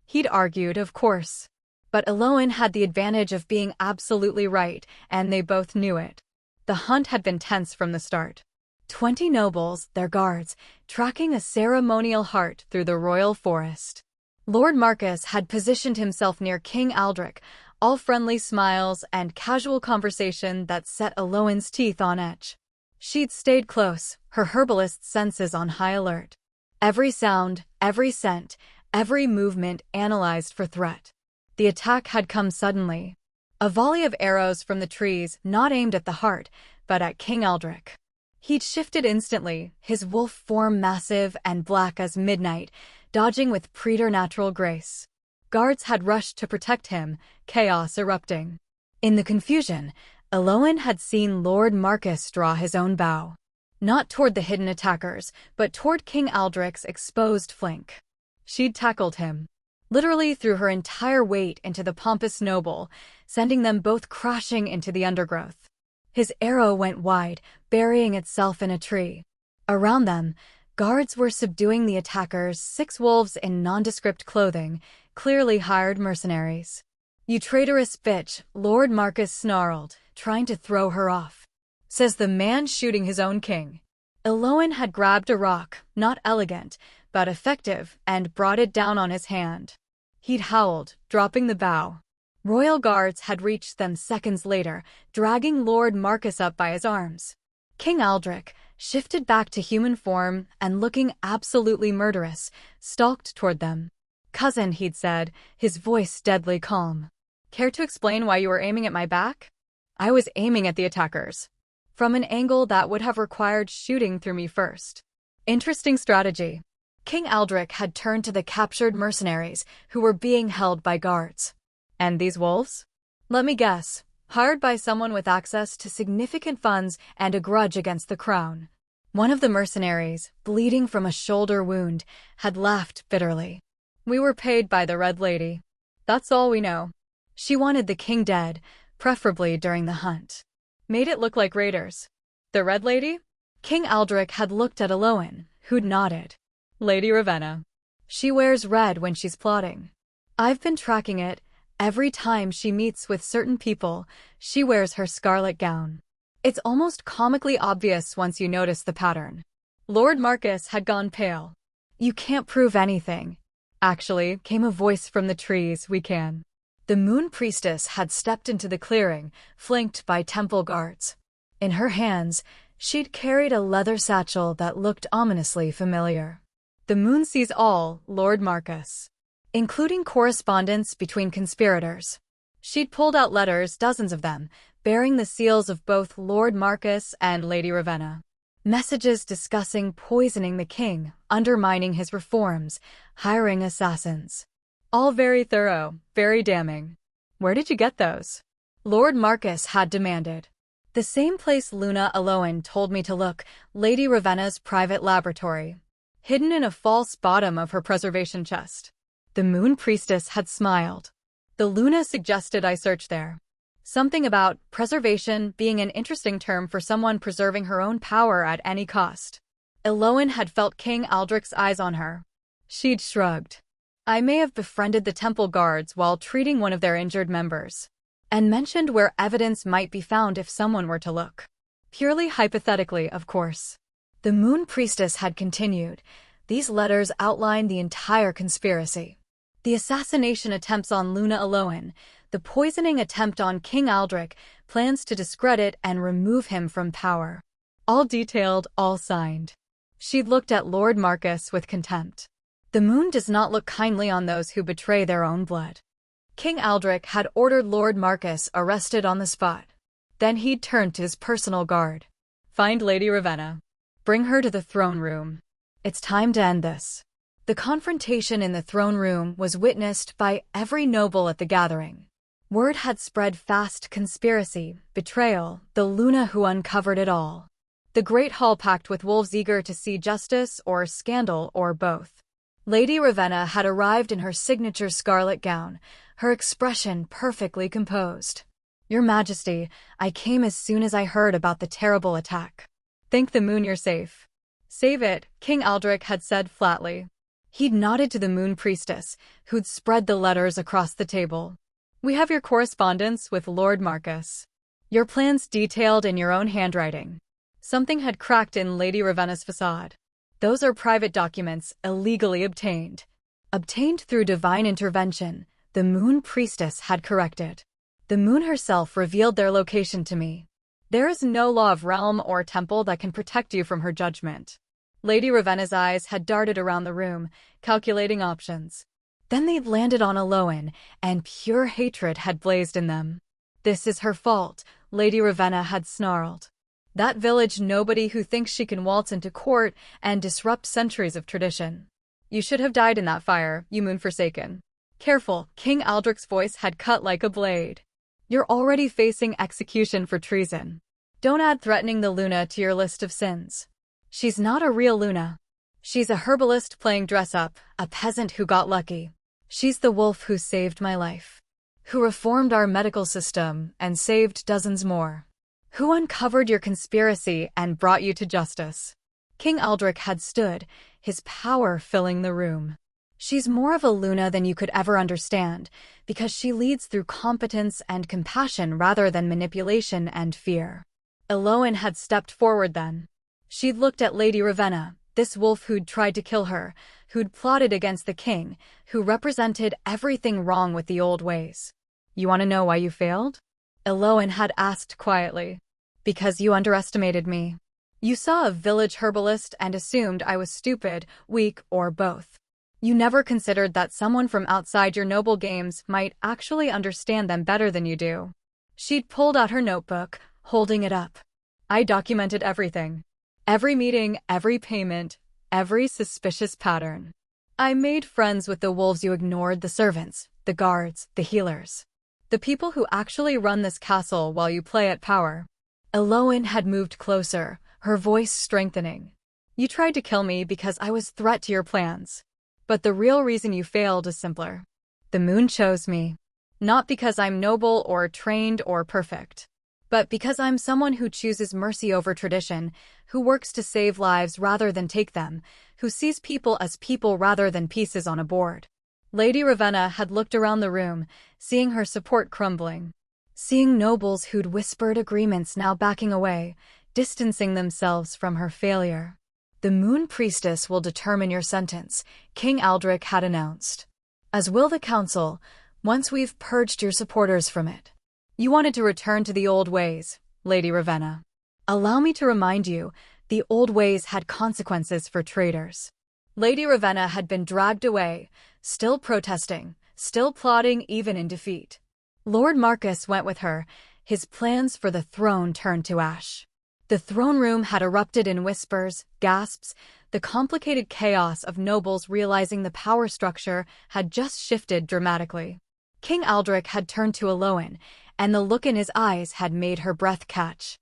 He'd argued, of course. But Eloan had the advantage of being absolutely right, and they both knew it. The hunt had been tense from the start. 20 nobles, their guards, tracking a ceremonial heart through the royal forest. Lord Marcus had positioned himself near King Aldrich, all friendly smiles and casual conversation that set Eloan's teeth on edge. She'd stayed close, her herbalist senses on high alert. Every sound, every scent, every movement analyzed for threat. The attack had come suddenly. A volley of arrows from the trees, not aimed at the heart, but at King Aldrich. He'd shifted instantly, his wolf form massive and black as midnight, dodging with preternatural grace. Guards had rushed to protect him, chaos erupting. In the confusion, Eloan had seen Lord Marcus draw his own bow. Not toward the hidden attackers, but toward King Aldrich's exposed flank. She'd tackled him. Literally threw her entire weight into the pompous noble, sending them both crashing into the undergrowth. His arrow went wide, burying itself in a tree. Around them, Guards were subduing the attackers, 6 wolves in nondescript clothing, clearly hired mercenaries. "You traitorous bitch," Lord Marcus snarled, trying to throw her off. Says the man shooting his own king. Eloin had grabbed a rock, not elegant, but effective, and brought it down on his hand. He'd howled, dropping the bow. Royal guards had reached them seconds later, dragging Lord Marcus up by his arms. King Aldrich, shifted back to human form and looking absolutely murderous, stalked toward them. "Cousin," he'd said, his voice deadly calm. "Care to explain why you were aiming at my back?" "I was aiming at the attackers. From an angle that would have required shooting through me first." Interesting strategy. King Aldrich had turned to the captured mercenaries, who were being held by guards. "And these wolves?" "Let me guess. Hired by someone with access to significant funds and a grudge against the crown." One of the mercenaries, bleeding from a shoulder wound, had laughed bitterly. "We were paid by the Red Lady. That's all we know. She wanted the king dead, preferably during the hunt. Made it look like raiders." "The Red Lady?" King Aldrich had looked at Eloin, who'd nodded. "Lady Ravenna. She wears red when she's plotting. I've been tracking it. Every time she meets with certain people, she wears her scarlet gown. It's almost comically obvious once you notice the pattern." Lord Marcus had gone pale. "You can't prove anything." "Actually," came a voice from the trees, "we can." The moon priestess had stepped into the clearing, flanked by temple guards. In her hands, she'd carried a leather satchel that looked ominously familiar. "The moon sees all, Lord Marcus," including correspondence between conspirators. She'd pulled out letters, dozens of them, bearing the seals of both Lord Marcus and Lady Ravenna. Messages discussing poisoning the king, undermining his reforms, hiring assassins. All very thorough, very damning. "Where did you get those?" Lord Marcus had demanded. "The same place Luna Eloin told me to look, Lady Ravenna's private laboratory. Hidden in a false bottom of her preservation chest." The moon priestess had smiled. "The Luna suggested I search there. Something about preservation being an interesting term for someone preserving her own power at any cost." Eloin had felt King Aldrich's eyes on her. She'd shrugged. "I may have befriended the temple guards while treating one of their injured members, and mentioned where evidence might be found if someone were to look. Purely hypothetically, of course." The moon priestess had continued. "These letters outline the entire conspiracy. The assassination attempts on Luna Eloin, the poisoning attempt on King Aldrich, plans to discredit and remove him from power. All detailed, all signed." She'd looked at Lord Marcus with contempt. "The moon does not look kindly on those who betray their own blood." King Aldrich had ordered Lord Marcus arrested on the spot. Then he'd turned to his personal guard. "Find Lady Ravenna. Bring her to the throne room. It's time to end this." The confrontation in the throne room was witnessed by every noble at the gathering. Word had spread fast: conspiracy, betrayal, the Luna who uncovered it all. The great hall packed with wolves eager to see justice or scandal or both. Lady Ravenna had arrived in her signature scarlet gown, her expression perfectly composed. "Your Majesty, I came as soon as I heard about the terrible attack." "Thank the moon you're safe." "Save it," King Aldrich had said flatly. He'd nodded to the moon priestess, who'd spread the letters across the table. "We have your correspondence with Lord Marcus. Your plans detailed in your own handwriting." Something had cracked in Lady Ravenna's facade. "Those are private documents, illegally obtained." "Obtained through divine intervention," the moon priestess had corrected. "The moon herself revealed their location to me. There is no law of realm or temple that can protect you from her judgment." Lady Ravenna's eyes had darted around the room, calculating options. Then they'd landed on Eloin, and pure hatred had blazed in them. "This is her fault," Lady Ravenna had snarled. "That village nobody who thinks she can waltz into court and disrupt centuries of tradition. You should have died in that fire, you moon-forsaken." "Careful," King Aldrich's voice had cut like a blade. "You're already facing execution for treason. Don't add threatening the Luna to your list of sins. She's not a real Luna. She's a herbalist playing dress-up, a peasant who got lucky. She's the wolf who saved my life, who reformed our medical system and saved dozens more, who uncovered your conspiracy and brought you to justice." King Aldrich had stood, his power filling the room. She's more of a Luna than you could ever understand, because she leads through competence and compassion rather than manipulation and fear. Eloin had stepped forward then. She'd looked at Lady Ravenna, this wolf who'd tried to kill her, who'd plotted against the king, who represented everything wrong with the old ways. "You want to know why you failed?" Eloin had asked quietly. "Because you underestimated me. You saw a village herbalist and assumed I was stupid, weak, or both. You never considered that someone from outside your noble games might actually understand them better than you do." She'd pulled out her notebook, holding it up. "I documented everything. Every meeting, every payment, every suspicious pattern. I made friends with the wolves you ignored, the servants, the guards, the healers. The people who actually run this castle while you play at power." Eloin had moved closer, her voice strengthening. "You tried to kill me because I was a threat to your plans. But the real reason you failed is simpler. The moon chose me. Not because I'm noble or trained or perfect, but because I'm someone who chooses mercy over tradition, who works to save lives rather than take them, who sees people as people rather than pieces on a board." Lady Ravenna had looked around the room, seeing her support crumbling. Seeing nobles who'd whispered agreements now backing away, distancing themselves from her failure. "The Moon Priestess will determine your sentence," King Aldrich had announced. "As will the council, once we've purged your supporters from it. You wanted to return to the old ways, Lady Ravenna. Allow me to remind you, the old ways had consequences for traitors." Lady Ravenna had been dragged away, still protesting, still plotting even in defeat. Lord Marcus went with her, his plans for the throne turned to ash. The throne room had erupted in whispers, gasps, the complicated chaos of nobles realizing the power structure had just shifted dramatically. King Aldrich had turned to Eloin, and the look in his eyes had made her breath catch.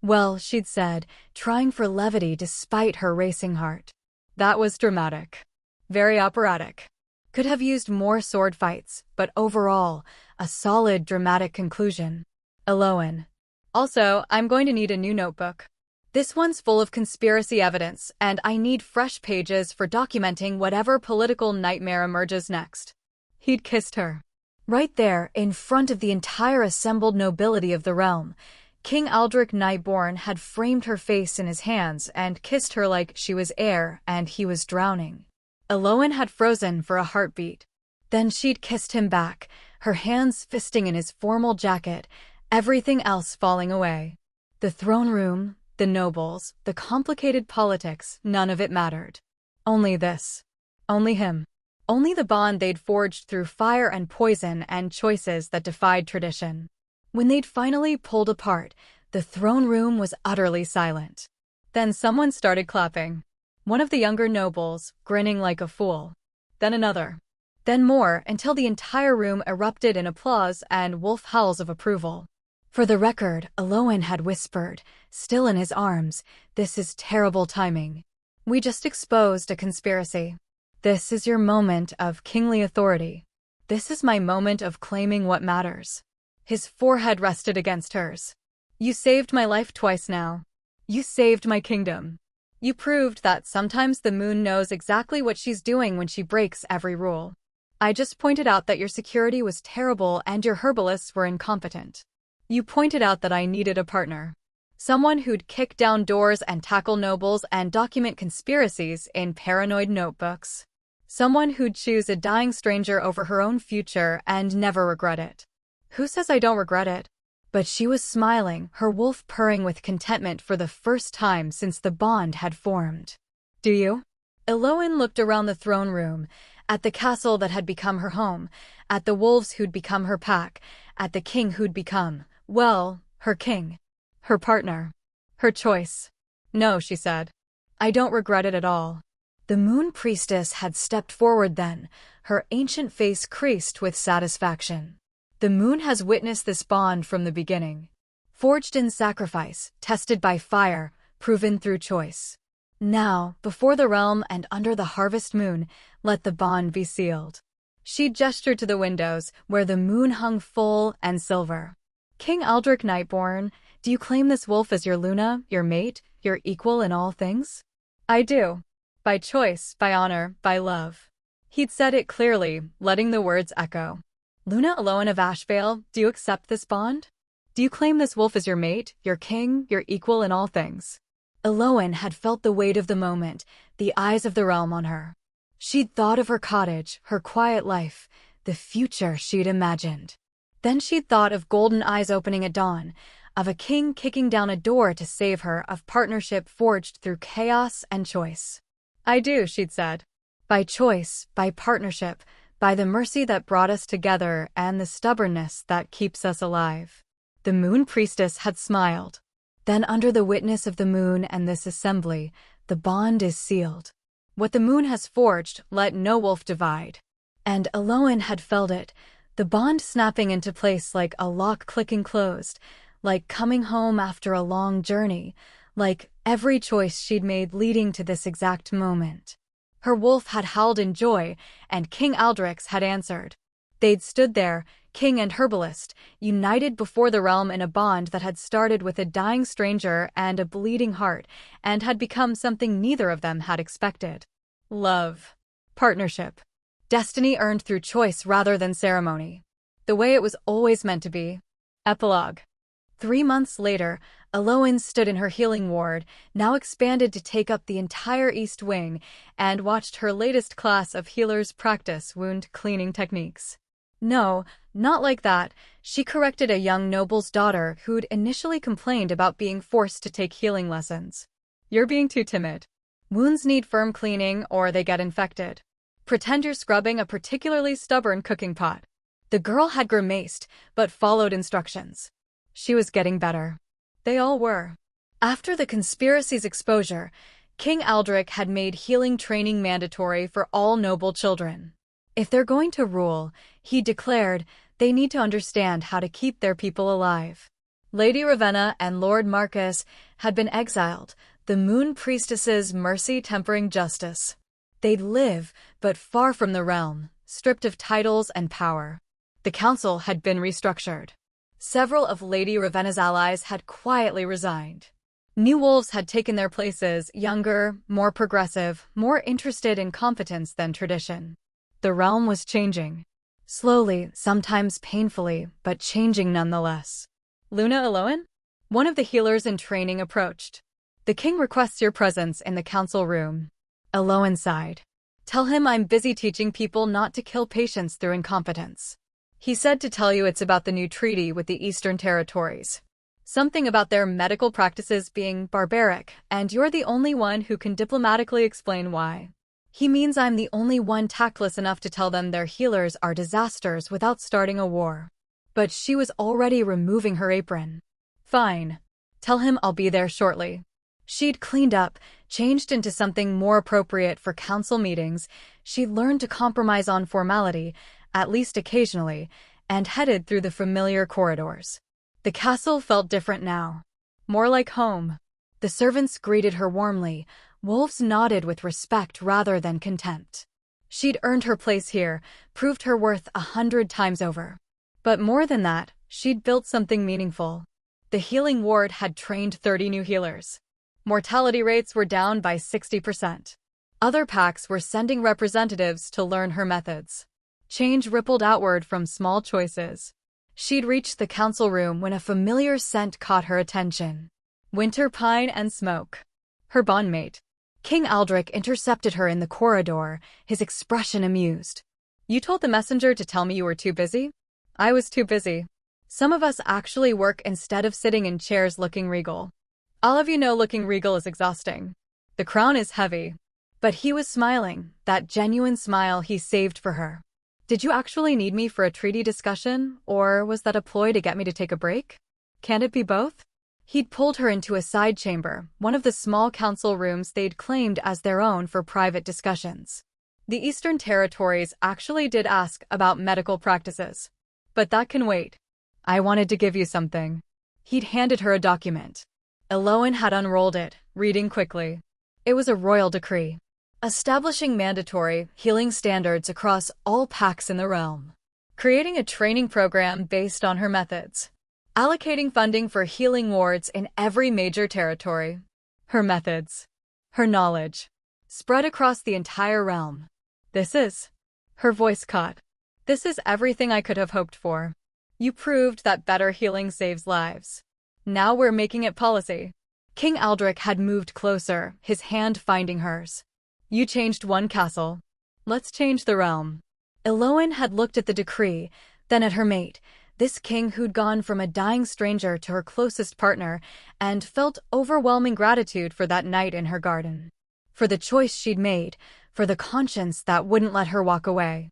"Well," she'd said, trying for levity despite her racing heart. "That was dramatic. Very operatic. Could have used more sword fights, but overall, a solid dramatic conclusion." Eloin. "Also, I'm going to need a new notebook. This one's full of conspiracy evidence, and I need fresh pages for documenting whatever political nightmare emerges next." He'd kissed her. Right there, in front of the entire assembled nobility of the realm, King Aldrich Nightborn had framed her face in his hands and kissed her like she was air and he was drowning. Eloin had frozen for a heartbeat. Then she'd kissed him back, her hands fisting in his formal jacket, everything else falling away. The throne room, the nobles, the complicated politics, none of it mattered. Only this. Only him. Only the bond they'd forged through fire and poison and choices that defied tradition. When they'd finally pulled apart, the throne room was utterly silent. Then someone started clapping. One of the younger nobles, grinning like a fool. Then another. Then more, until the entire room erupted in applause and wolf howls of approval. For the record, Eloin had whispered, still in his arms, "This is terrible timing. We just exposed a conspiracy. This is your moment of kingly authority. This is my moment of claiming what matters." His forehead rested against hers. "You saved my life twice now. You saved my kingdom. You proved that sometimes the moon knows exactly what she's doing when she breaks every rule. I just pointed out that your security was terrible and your herbalists were incompetent. You pointed out that I needed a partner. Someone who'd kick down doors and tackle nobles and document conspiracies in paranoid notebooks. Someone who'd choose a dying stranger over her own future and never regret it." "Who says I don't regret it?" But she was smiling, her wolf purring with contentment for the first time since the bond had formed. "Do you?" Eloin looked around the throne room, at the castle that had become her home, at the wolves who'd become her pack, at the king who'd become, well, her king. Her partner. Her choice. "No," she said. "I don't regret it at all." The Moon Priestess had stepped forward then, her ancient face creased with satisfaction. "The moon has witnessed this bond from the beginning. Forged in sacrifice, tested by fire, proven through choice. Now, before the realm and under the harvest moon, let the bond be sealed." She gestured to the windows, where the moon hung full and silver. "King Aldrich Nightborn, do you claim this wolf as your Luna, your mate, your equal in all things?" I do. By choice, by honor, by love. He'd said it clearly, letting the words echo. Luna Aloan of Ashvale, do you accept this bond? Do you claim this wolf as your mate, your king, your equal in all things? Aloan had felt the weight of the moment, the eyes of the realm on her. She'd thought of her cottage, her quiet life, the future she'd imagined. Then she'd thought of golden eyes opening at dawn, of a king kicking down a door to save her, of partnership forged through chaos and choice. I do, she'd said. By choice, by partnership, by the mercy that brought us together and the stubbornness that keeps us alive. The moon priestess had smiled. Then under the witness of the moon and this assembly, the bond is sealed. What the moon has forged, let no wolf divide. And Aloan had felt it, the bond snapping into place like a lock clicking closed, like coming home after a long journey, like every choice she'd made leading to this exact moment. Her wolf had howled in joy, and King Aldrich had answered. They'd stood there, king and herbalist, united before the realm in a bond that had started with a dying stranger and a bleeding heart, and had become something neither of them had expected. Love. Partnership. Destiny earned through choice rather than ceremony. The way it was always meant to be. Epilogue. 3 months later, Aloan stood in her healing ward, now expanded to take up the entire East Wing, and watched her latest class of healers practice wound cleaning techniques. No, not like that. She corrected a young noble's daughter who'd initially complained about being forced to take healing lessons. You're being too timid. Wounds need firm cleaning or they get infected. Pretend you're scrubbing a particularly stubborn cooking pot. The girl had grimaced, but followed instructions. She was getting better. They all were. After the conspiracy's exposure, King Aldrich had made healing training mandatory for all noble children. If they're going to rule, he declared, they need to understand how to keep their people alive. Lady Ravenna and Lord Marcus had been exiled, the moon priestess's mercy tempering justice. They'd live, but far from the realm, stripped of titles and power. The council had been restructured. Several of Lady Ravenna's allies had quietly resigned. New wolves had taken their places, younger, more progressive, more interested in competence than tradition. The realm was changing. Slowly, sometimes painfully, but changing nonetheless. Luna Aloan? One of the healers in training approached. The king requests your presence in the council room. Aloan sighed. Tell him I'm busy teaching people not to kill patients through incompetence. He said to tell you it's about the new treaty with the Eastern Territories. Something about their medical practices being barbaric, and you're the only one who can diplomatically explain why. He means I'm the only one tactless enough to tell them their healers are disasters without starting a war. But she was already removing her apron. Fine. Tell him I'll be there shortly. She'd cleaned up, changed into something more appropriate for council meetings. She'd learned to compromise on formality, at least occasionally, and headed through the familiar corridors. The castle felt different now. More like home. The servants greeted her warmly. Wolves nodded with respect rather than contempt. She'd earned her place here, proved her worth 100 times over. But more than that, she'd built something meaningful. The healing ward had trained 30 new healers. Mortality rates were down by 60%. Other packs were sending representatives to learn her methods. Change rippled outward from small choices. She'd reached the council room when a familiar scent caught her attention. Winter pine and smoke. Her bondmate. King Aldrich intercepted her in the corridor, his expression amused. You told the messenger to tell me you were too busy? I was too busy. Some of us actually work instead of sitting in chairs looking regal. All of you know looking regal is exhausting. The crown is heavy. But he was smiling, that genuine smile he saved for her. Did you actually need me for a treaty discussion, or was that a ploy to get me to take a break? Can't it be both? He'd pulled her into a side chamber, one of the small council rooms they'd claimed as their own for private discussions. The Eastern Territories actually did ask about medical practices. But that can wait. I wanted to give you something. He'd handed her a document. Aloan had unrolled it, reading quickly. It was a royal decree, establishing mandatory healing standards across all packs in the realm, creating a training program based on her methods, allocating funding for healing wards in every major territory. Her methods. Her knowledge spread across the entire realm. This is... Her voice caught. This is everything I could have hoped for. You proved that better healing saves lives. Now we're making it policy. King Aldrich had moved closer, his hand finding hers. You changed one castle. Let's change the realm. Eloin had looked at the decree, then at her mate, this king who'd gone from a dying stranger to her closest partner, and felt overwhelming gratitude for that night in her garden. For the choice she'd made, for the conscience that wouldn't let her walk away.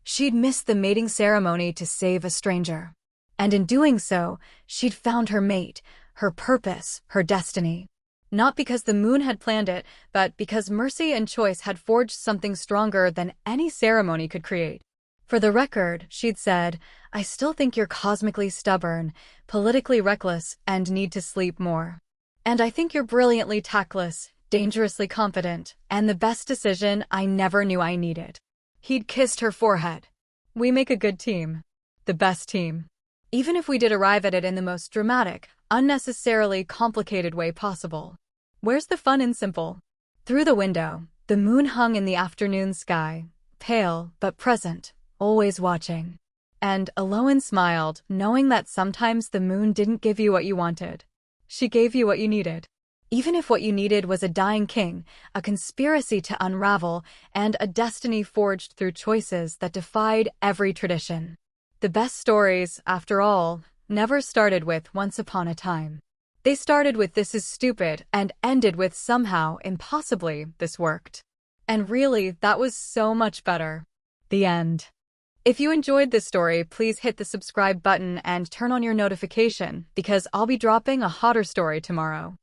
She'd missed the mating ceremony to save a stranger. And in doing so, she'd found her mate, her purpose, her destiny. Not because the moon had planned it, but because mercy and choice had forged something stronger than any ceremony could create. For the record, she'd said, I still think you're cosmically stubborn, politically reckless, and need to sleep more. And I think you're brilliantly tactless, dangerously confident, and the best decision I never knew I needed. He'd kissed her forehead. We make a good team. The best team. Even if we did arrive at it in the most dramatic, unnecessarily complicated way possible. Where's the fun and simple? Through the window, the moon hung in the afternoon sky, pale but present, always watching. And Eloin smiled, knowing that sometimes the moon didn't give you what you wanted. She gave you what you needed. Even if what you needed was a dying king, a conspiracy to unravel, and a destiny forged through choices that defied every tradition. The best stories, after all, never started with once upon a time. They started with this is stupid and ended with somehow, impossibly, this worked. And really, that was so much better. The end. If you enjoyed this story, please hit the subscribe button and turn on your notification because I'll be dropping a hotter story tomorrow.